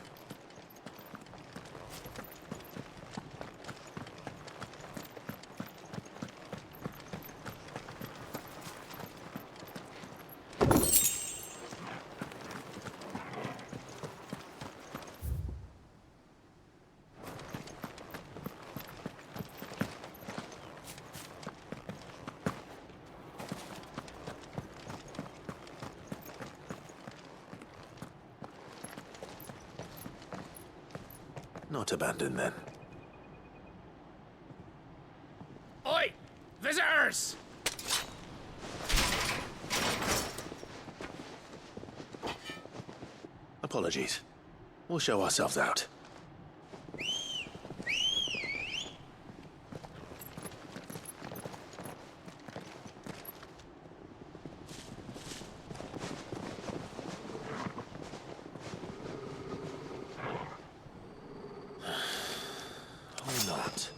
Not abandoned, then. Oi! Visitors! Apologies. We'll show ourselves out. Or not.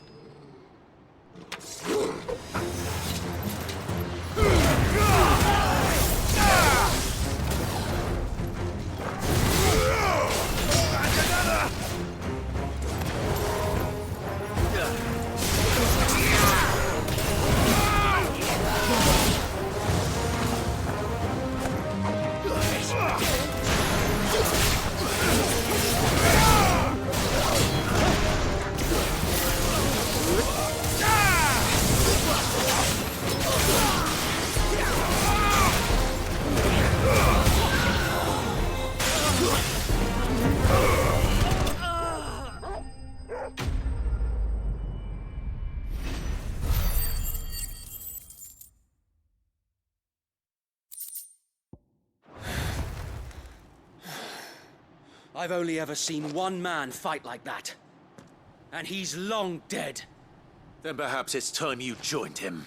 I've only ever seen one man fight like that. And he's long dead. Then perhaps it's time you joined him.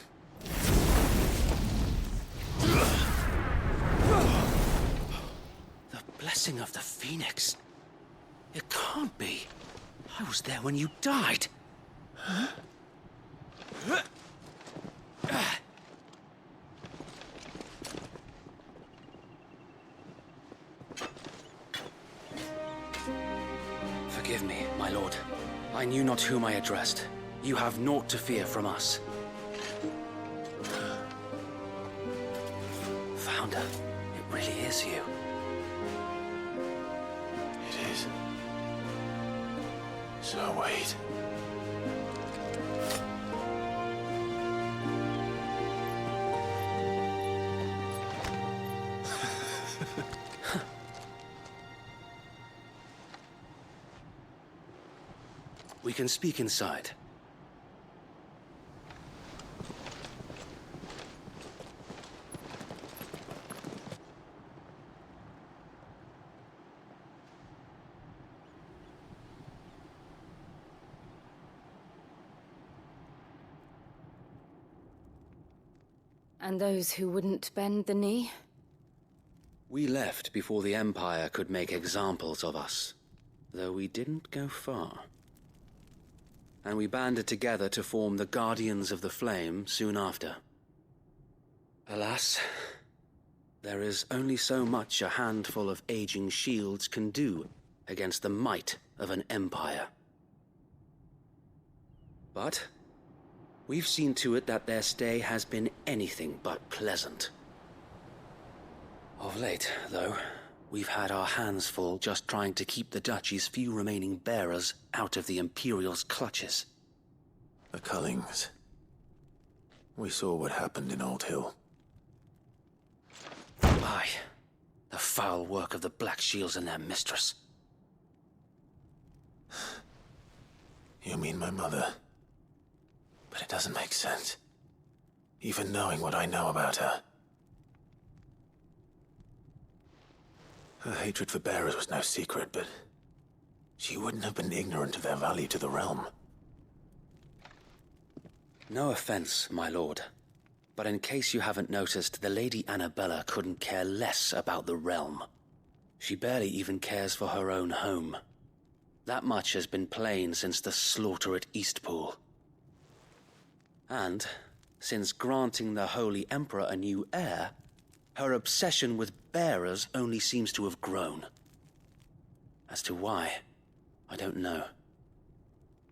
The blessing of the Phoenix. It can't be. I was there when you died. Huh? Forgive me, my lord. I knew not whom I addressed. You have naught to fear from us. Founder, it really is you. It is. So wait. We can speak inside. And those who wouldn't bend the knee? We left before the Empire could make examples of us, though we didn't go far. And we banded together to form the Guardians of the Flame soon after. Alas, there is only so much a handful of aging shields can do against the might of an empire. But we've seen to it that their stay has been anything but pleasant. Of late, though, we've had our hands full just trying to keep the Duchy's few remaining bearers out of the Imperial's clutches. The Cullings. We saw what happened in Old Hill. Aye. The foul work of the Black Shields and their mistress. You mean my mother? But it doesn't make sense. Even knowing what I know about her. Her hatred for bearers was no secret, but she wouldn't have been ignorant of their value to the realm. No offense, my lord, but in case you haven't noticed, the Lady Annabella couldn't care less about the realm. She barely even cares for her own home. That much has been plain since the slaughter at Eastpool. And, since granting the Holy Emperor a new heir, Her obsession with bearers only seems to have grown. As to why, I don't know.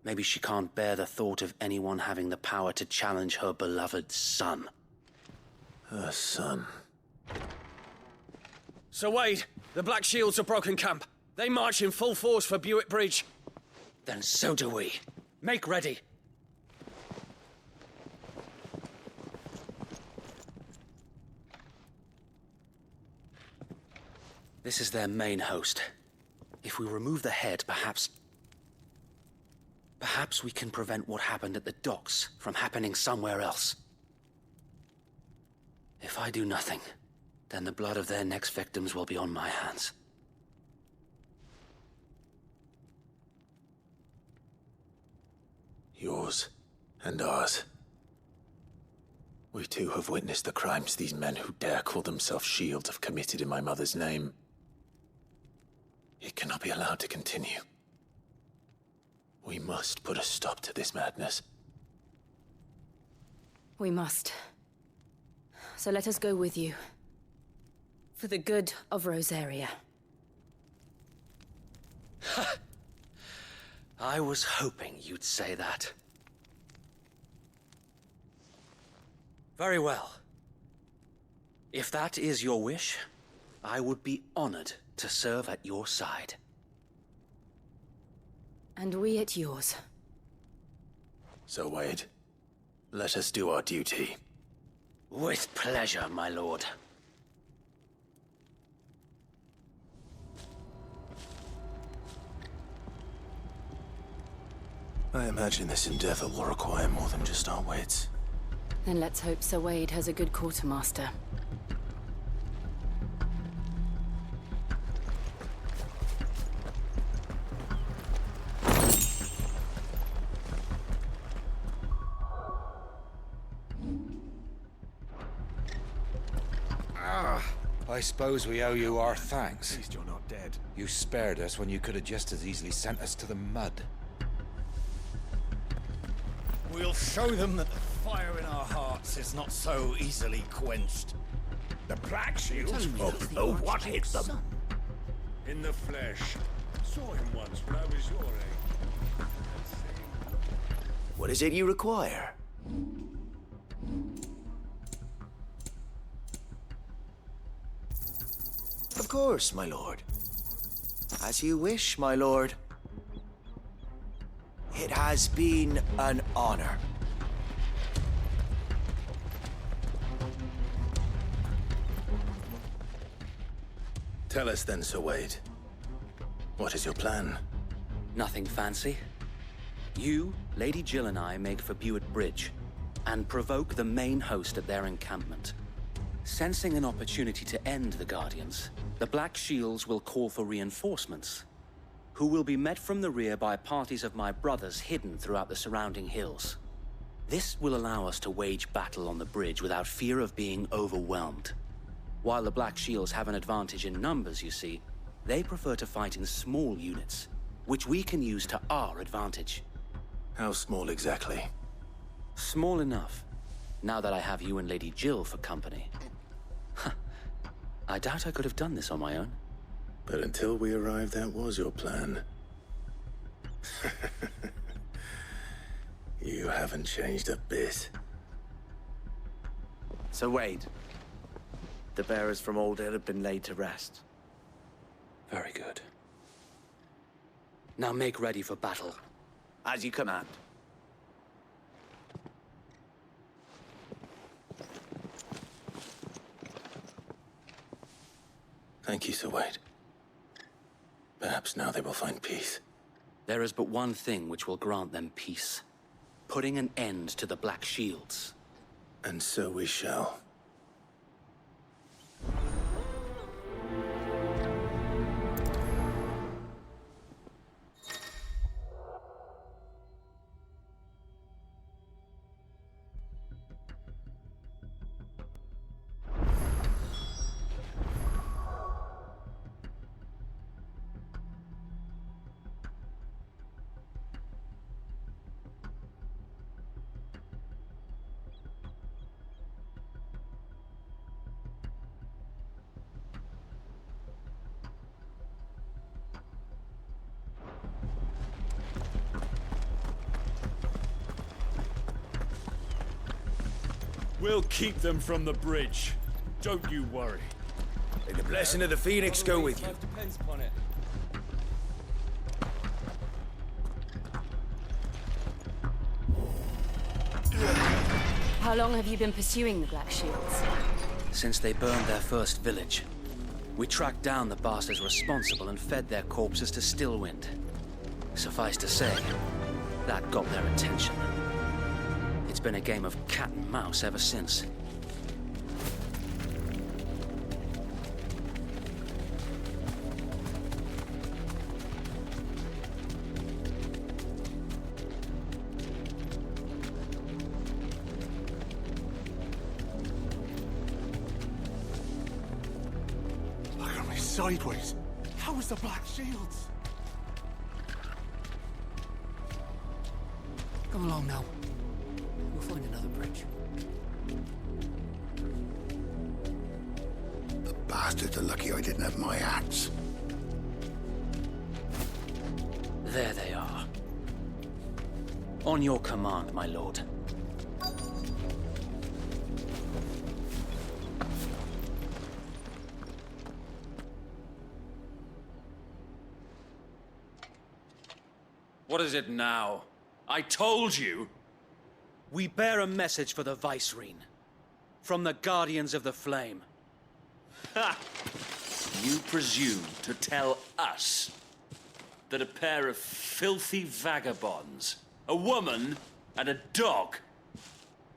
Maybe she can't bear the thought of anyone having the power to challenge her beloved son. Her son. Sir Wade, the Black Shields have broken camp. They march in full force for Buick Bridge. Then so do we. Make ready. This is their main host. If we remove the head, perhaps we can prevent what happened at the docks from happening somewhere else. If I do nothing, then the blood of their next victims will be on my hands. Yours and ours. We too have witnessed the crimes these men who dare call themselves shields have committed in my mother's name. It cannot be allowed to continue. We must put a stop to this madness. We must. So let us go with you. For the good of Rosaria. I was hoping you'd say that. Very well. If that is your wish, I would be honored to serve at your side. And we at yours. So, Wade, let us do our duty. With pleasure, my lord. I imagine this endeavor will require more than just our wits. Then let's hope Sir Wade has a good quartermaster. I suppose we owe you our thanks. At least you're not dead. You spared us when you could have just as easily sent us to the mud. We'll show them that the fire in our hearts is not so easily quenched. The Black Shields? Oh, what hit them? In the flesh. Saw him once when I was your age. What is it you require? Of course, my lord. As you wish, my lord. It has been an honor. Tell us then, Sir Wade. What is your plan? Nothing fancy. You, Lady Jill and I make for Buick Bridge and provoke the main host at their encampment. Sensing an opportunity to end the Guardians, the Black Shields will call for reinforcements, who will be met from the rear by parties of my brothers hidden throughout the surrounding hills. This will allow us to wage battle on the bridge without fear of being overwhelmed. While the Black Shields have an advantage in numbers, you see, they prefer to fight in small units, which we can use to our advantage. How small exactly? Small enough, now that I have you and Lady Jill for company. I doubt I could have done this on my own. But until we arrived, that was your plan. You haven't changed a bit. Sir Wade, the bearers from Old Hill have been laid to rest. Very good. Now make ready for battle. As you command. Thank you, Sir Wade. Perhaps now they will find peace. There is but one thing which will grant them peace. Putting an end to the Black Shields. And so we shall. We'll keep them from the bridge. Don't you worry. May the blessing of the Phoenix go with you. Depends upon it. How long have you been pursuing the Black Shields? Since they burned their first village. We tracked down the bastards responsible and fed their corpses to Stillwind. Suffice to say, that got their attention. It's been a game of cat and mouse ever since. Look at me sideways. How was the Black Shields? Come along now. We'll find another bridge. The bastards are lucky I didn't have my axe. There they are. On your command, my lord. What is it now? I told you! We bear a message for the Vicereine. From the Guardians of the Flame. Ha! You presume to tell us that a pair of filthy vagabonds, a woman and a dog,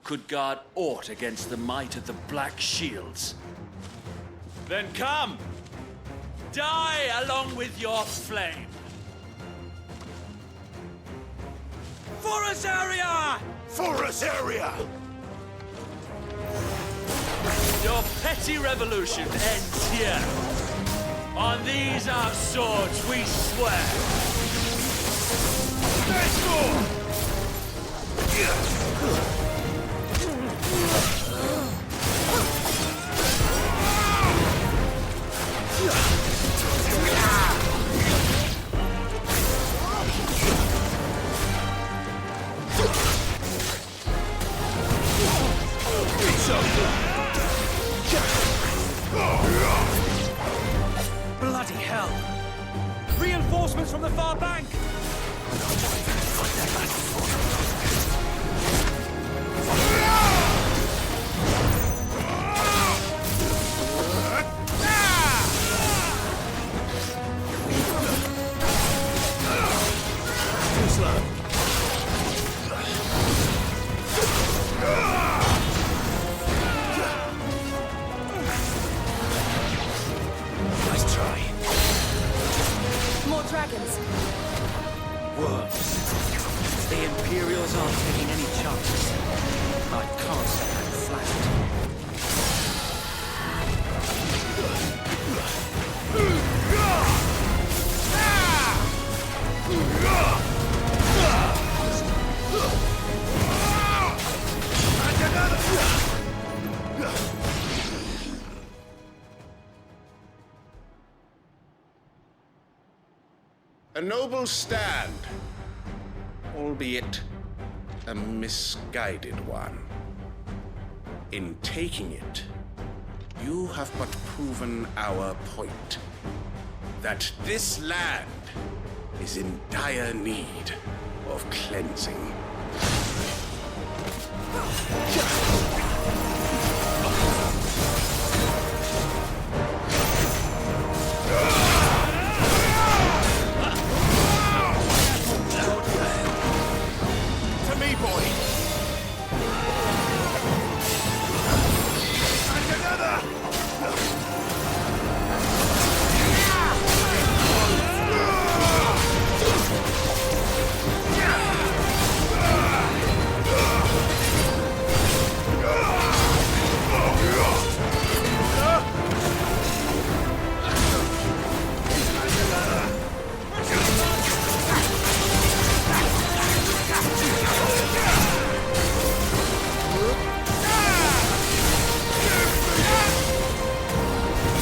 could guard aught against the might of the Black Shields? Then come! Die along with your flame! For us area! For us area! Your petty revolution ends here. On these our swords we swear. Let's go! Bloody hell! Reinforcements from the far bank! Nice try. More dragons. Worms. The Imperials aren't taking any chances. I can't say I'm flattered. A noble stand, albeit a misguided one. In taking it, you have but proven our point. That this land is in dire need of cleansing. To me, boy. And another.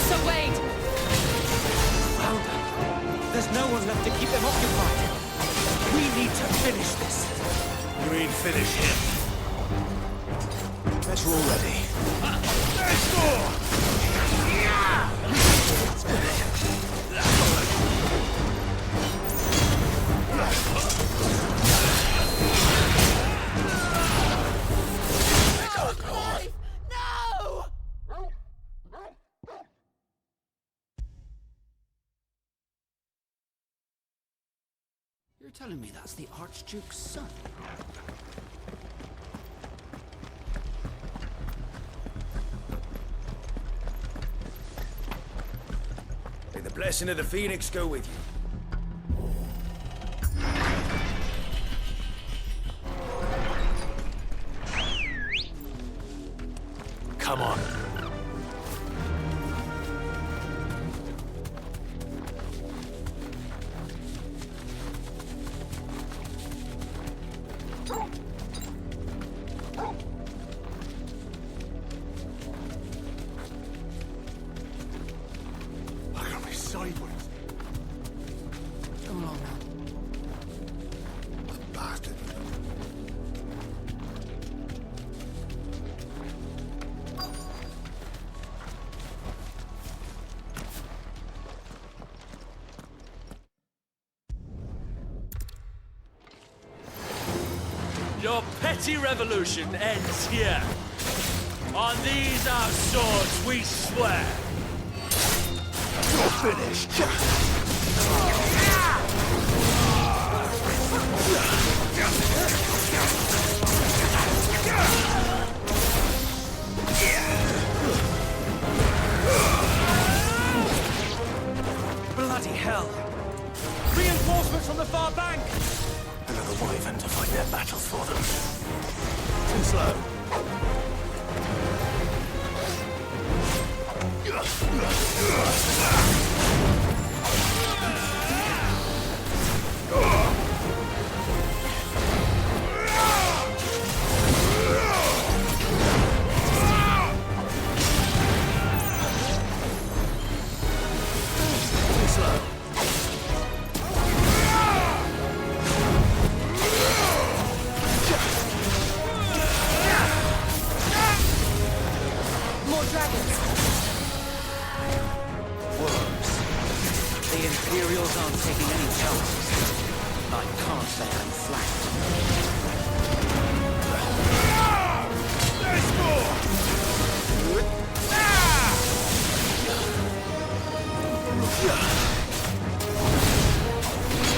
So wait! There's no one left to keep them occupied. We need to finish this. You mean finish him? better already. There's more! No! You're telling me that's the Archduke's son? May the blessing of the Phoenix go with you. Come on. I got me sideways. What's going on now? The bastard. Your petty revolution ends here. On these our swords we swear. You're finished. Bloody hell! Reinforcements from the far bank! Another wyvern to fight their battles for them. Too slow. Too slow. More dragons! Worms. The Imperials aren't taking any chances. I can't let them flanked. There's more!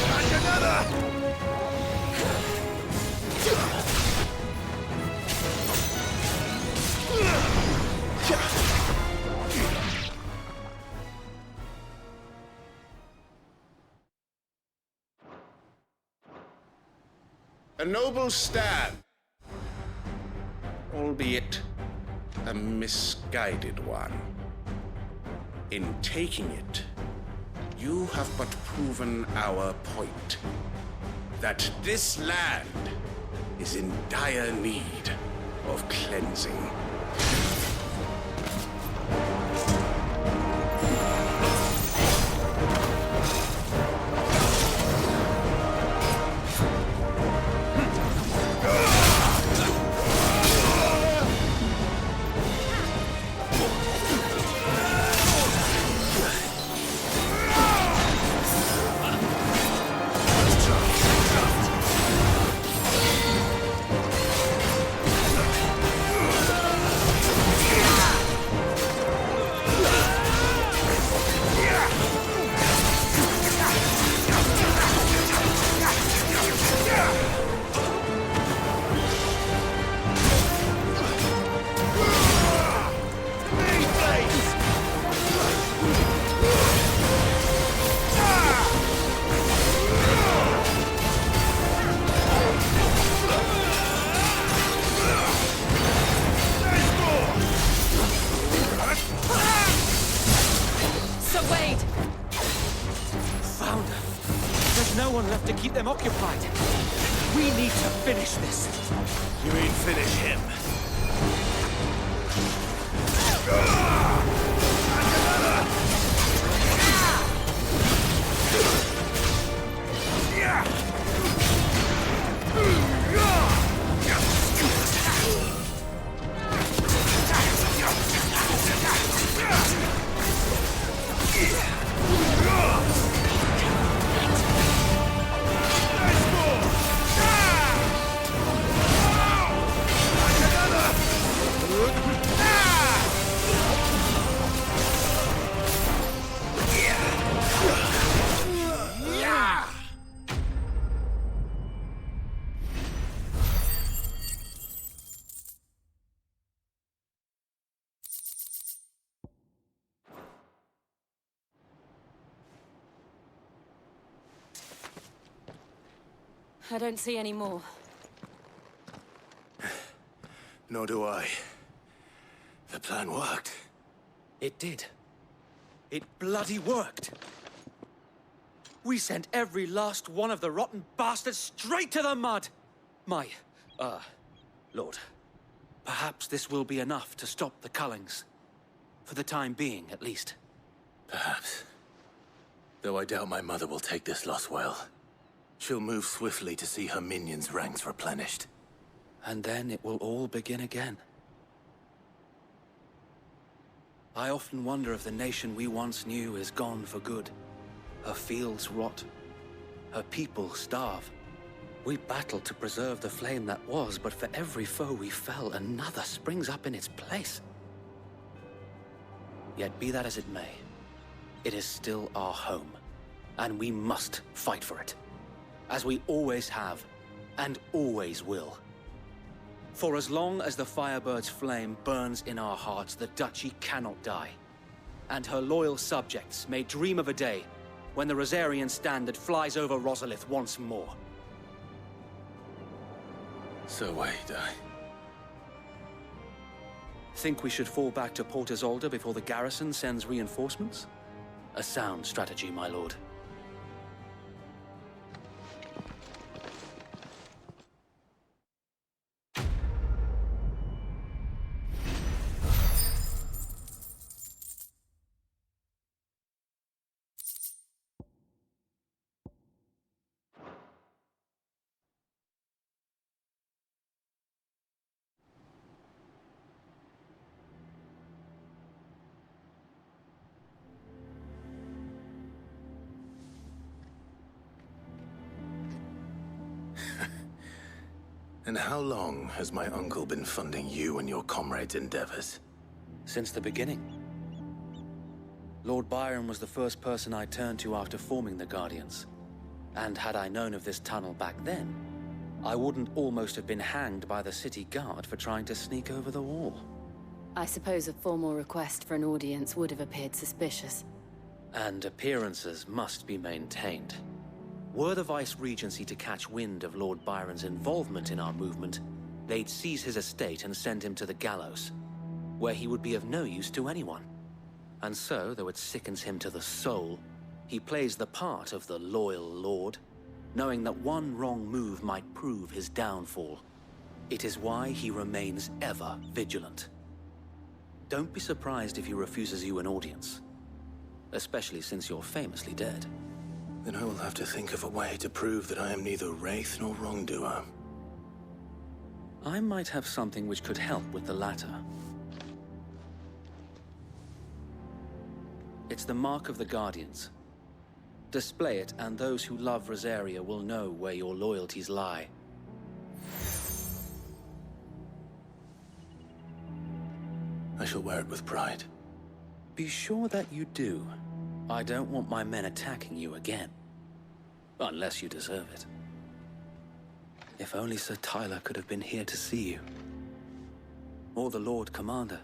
Back another! A noble stand, albeit a misguided one. In taking it, you have but proven our point, that this land is in dire need of cleansing. no one left to keep them occupied. We need to finish this. You mean finish him? I don't see any more. Nor do I. The plan worked. It did. It bloody worked. We sent every last one of the rotten bastards straight to the mud! My, Lord, perhaps this will be enough to stop the Cullings. For the time being, at least. Perhaps. Though I doubt my mother will take this loss well. She'll move swiftly to see her minions' ranks replenished. And then it will all begin again. I often wonder if the nation we once knew is gone for good. Her fields rot. Her people starve. We battled to preserve the flame that was, but for every foe we fell, another springs up in its place. Yet be that as it may, it is still our home, and we must fight for it. As we always have, and always will. For as long as the Firebird's flame burns in our hearts, the Duchy cannot die. And her loyal subjects may dream of a day when the Rosarian standard flies over Rosalith once more. So wait, Think we should fall back to Port Isolde before the garrison sends reinforcements? A sound strategy, my lord. And how long has my uncle been funding you and your comrades' endeavors? Since the beginning. Lord Byron was the first person I turned to after forming the Guardians. And had I known of this tunnel back then, I wouldn't almost have been hanged by the city guard for trying to sneak over the wall. I suppose a formal request for an audience would have appeared suspicious. And appearances must be maintained. Were the Vice-Regency to catch wind of Lord Byron's involvement in our movement, they'd seize his estate and send him to the gallows, where he would be of no use to anyone. And so, though it sickens him to the soul, he plays the part of the loyal lord, knowing that one wrong move might prove his downfall. It is why he remains ever vigilant. Don't be surprised if he refuses you an audience, especially since you're famously dead. Then I will have to think of a way to prove that I am neither wraith nor wrongdoer. I might have something which could help with the latter. It's the mark of the Guardians. Display it, and those who love Rosaria will know where your loyalties lie. I shall wear it with pride. Be sure that you do. I don't want my men attacking you again. Unless you deserve it. If only Sir Tyler could have been here to see you. Or the Lord Commander.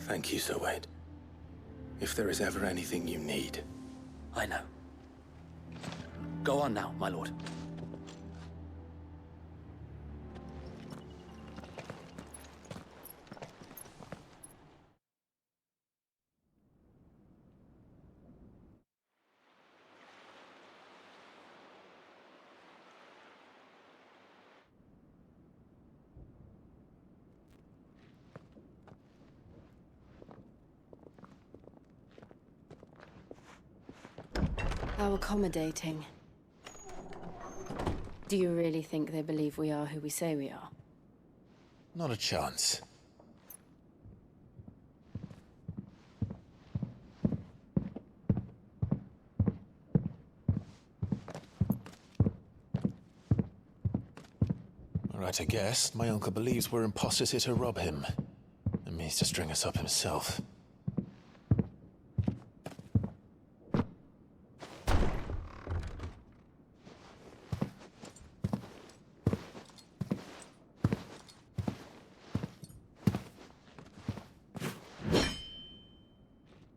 Thank you, Sir Wade. If there is ever anything you need. I know. Go on now, my lord. How accommodating. Do you really think they believe we are who we say we are? Not a chance. All right, I guess. My uncle believes we're imposters here to rob him. And means to string us up himself.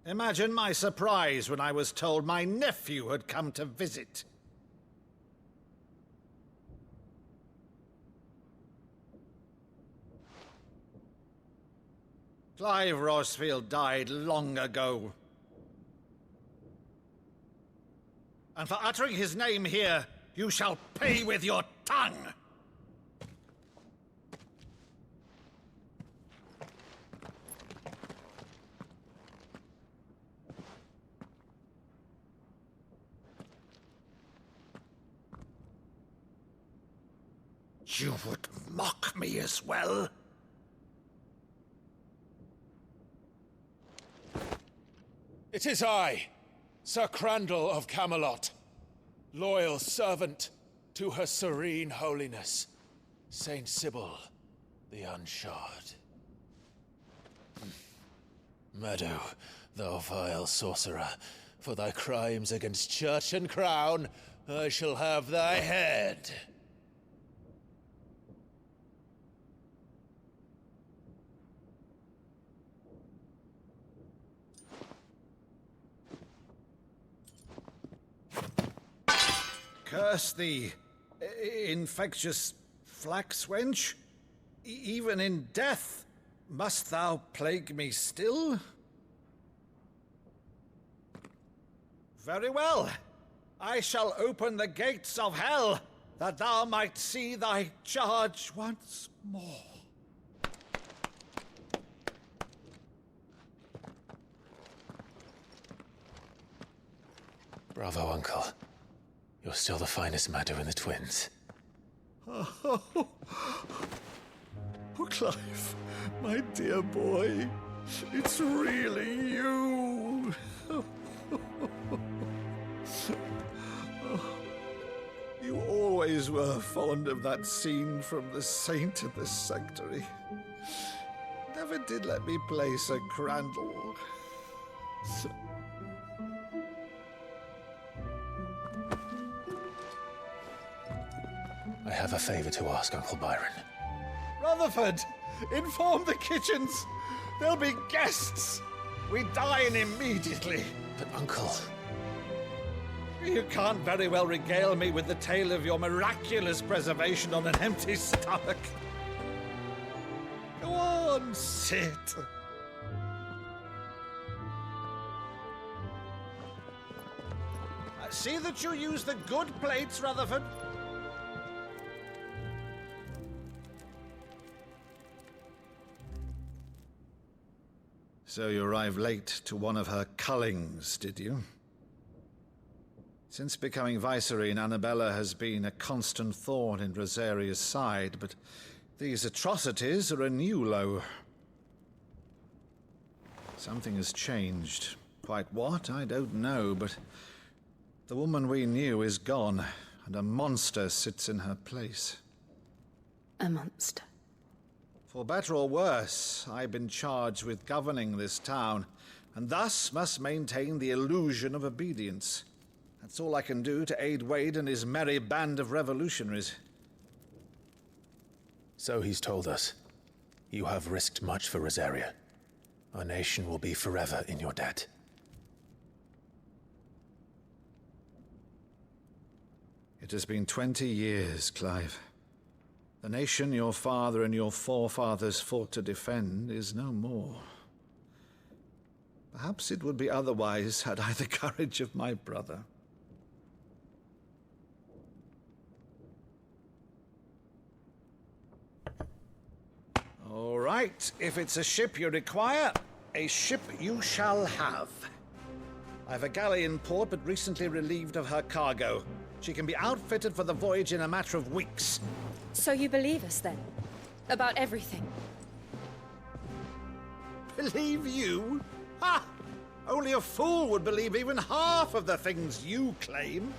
Imagine my surprise when I was told my nephew had come to visit. Clive Rosefield died long ago. And for uttering his name here, you shall pay with your tongue! You would mock me as well? It is I, Sir Crandall of Camelot, loyal servant to Her Serene Holiness, Saint Sybil the Unshod. Meadow, thou vile sorcerer, for thy crimes against church and crown, I shall have thy head. Curse thee, infectious flax wench. Even in death, must thou plague me still? Very well. I shall open the gates of hell, that thou might see thy charge once more. Bravo, Uncle. You're still the finest Meadow in the twins. Oh, Clive, my dear boy, it's really you. You always were fond of that scene from The Saint of the Sanctuary. Never did let me play Sir Crandall. I have a favor to ask, Uncle Byron. Rutherford, inform the kitchens. There'll be guests. We dine immediately. But, Uncle... You can't very well regale me with the tale of your miraculous preservation on an empty stomach. Go on, sit. See that you use the good plates, Rutherford. So you arrived late to one of her cullings, did you? Since becoming Vicereine, Annabella has been a constant thorn in Rosaria's side, but these atrocities are a new low. Something has changed. Quite what, I don't know, but the woman we knew is gone, and a monster sits in her place. A monster? For better or worse, I've been charged with governing this town, and thus must maintain the illusion of obedience. That's all I can do to aid Wade and his merry band of revolutionaries. So he's told us. You have risked much for Rosaria. Our nation will be forever in your debt. It has been 20 years, Clive. The nation your father and your forefathers fought to defend is no more. Perhaps it would be otherwise had I the courage of my brother. All right, if it's a ship you require, a ship you shall have. I've a galley in port, but recently relieved of her cargo. She can be outfitted for the voyage in a matter of weeks. So you believe us, then? About everything? Believe you? Ha! Only a fool would believe even half of the things you claim.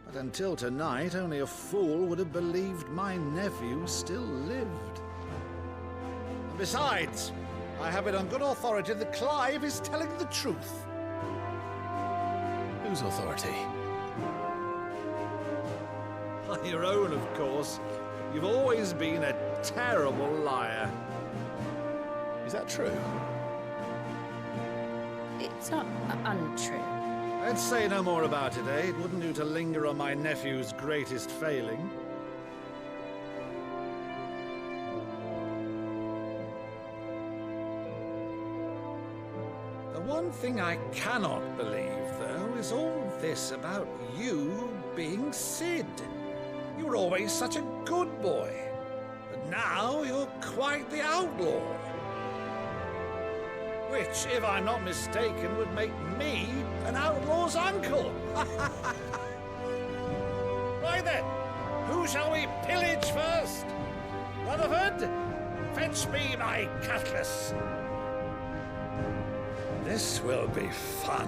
But until tonight, only a fool would have believed my nephew still lived. And besides, I have it on good authority that Clive is telling the truth. Whose authority? Your own, of course. You've always been a terrible liar. Is that true? It's not untrue. Let's say no more about it, eh? It wouldn't do to linger on my nephew's greatest failing. One thing I cannot believe, though, is all this about you being Sid. You were always such a good boy, but now you're quite the outlaw. Which, if I'm not mistaken, would make me an outlaw's uncle. Right then, who shall we pillage first? Rutherford, fetch me my cutlass. This will be fun.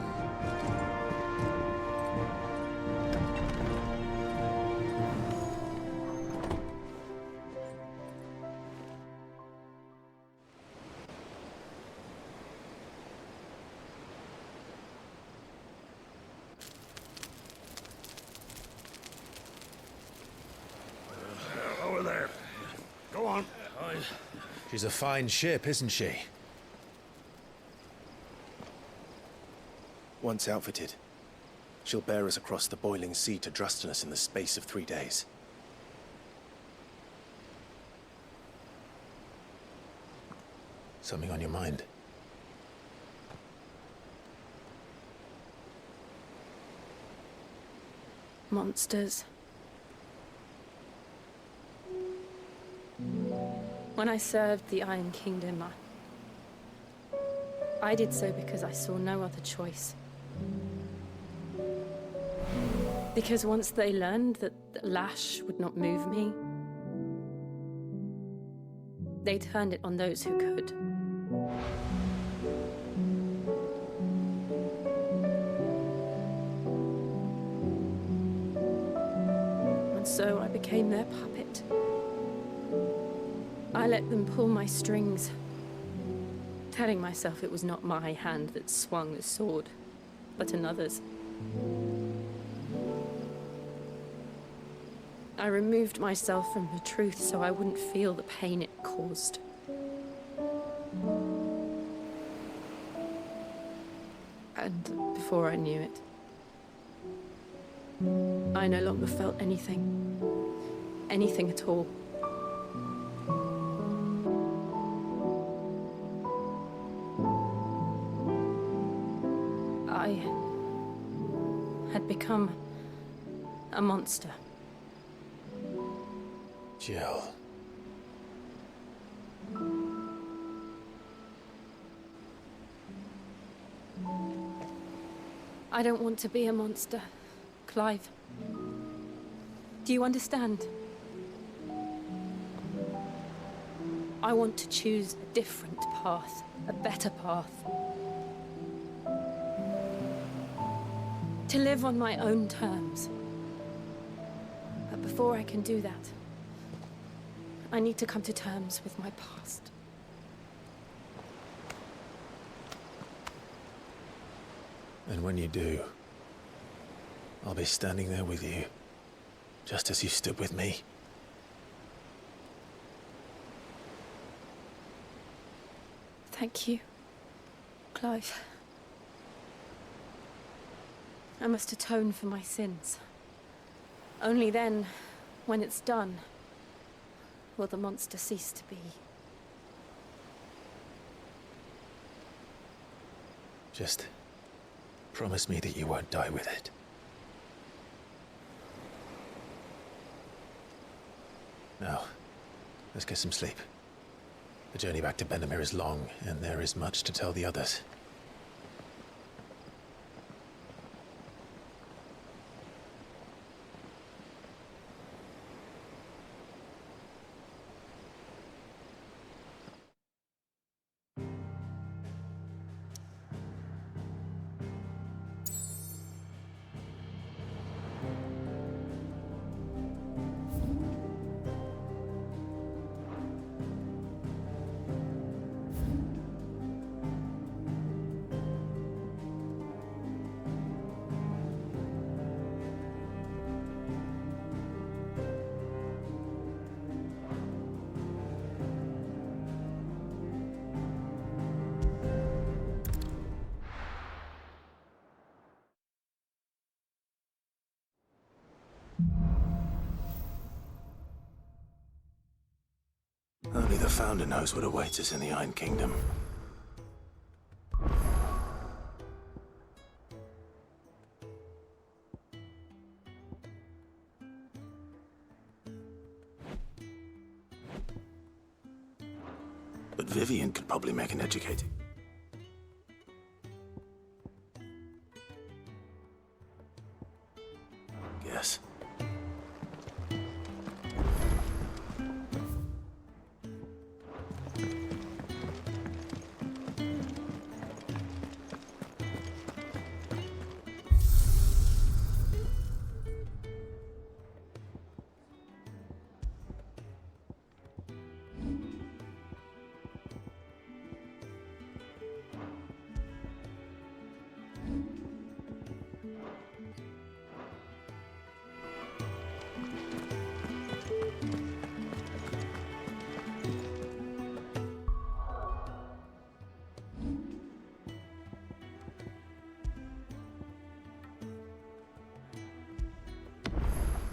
Over there. Go on. She's a fine ship, isn't she? Once outfitted, she'll bear us across the boiling sea to Drustinus in the space of 3 days. Something on your mind? Monsters. When I served the Iron Kingdom, I did so because I saw no other choice. Because once they learned that the lash would not move me, they turned it on those who could. And so I became their puppet. I let them pull my strings, telling myself it was not my hand that swung the sword, but another's. I removed myself from the truth so I wouldn't feel the pain it caused. And before I knew it, I no longer felt anything. Anything at all. I had become a monster. Jill. I don't want to be a monster, Clive. Do you understand? I want to choose a different path, a better path. To live on my own terms. But before I can do that, I need to come to terms with my past. And when you do, I'll be standing there with you, just as you stood with me. Thank you, Clive. I must atone for my sins. Only then, when it's done, will the monster cease to be. Just promise me that you won't die with it. Now, let's get some sleep. The journey back to Benamir is long, and there is much to tell the others. Only the Founder knows what awaits us in the Iron Kingdom. But Vivian could probably make an educated. Yes.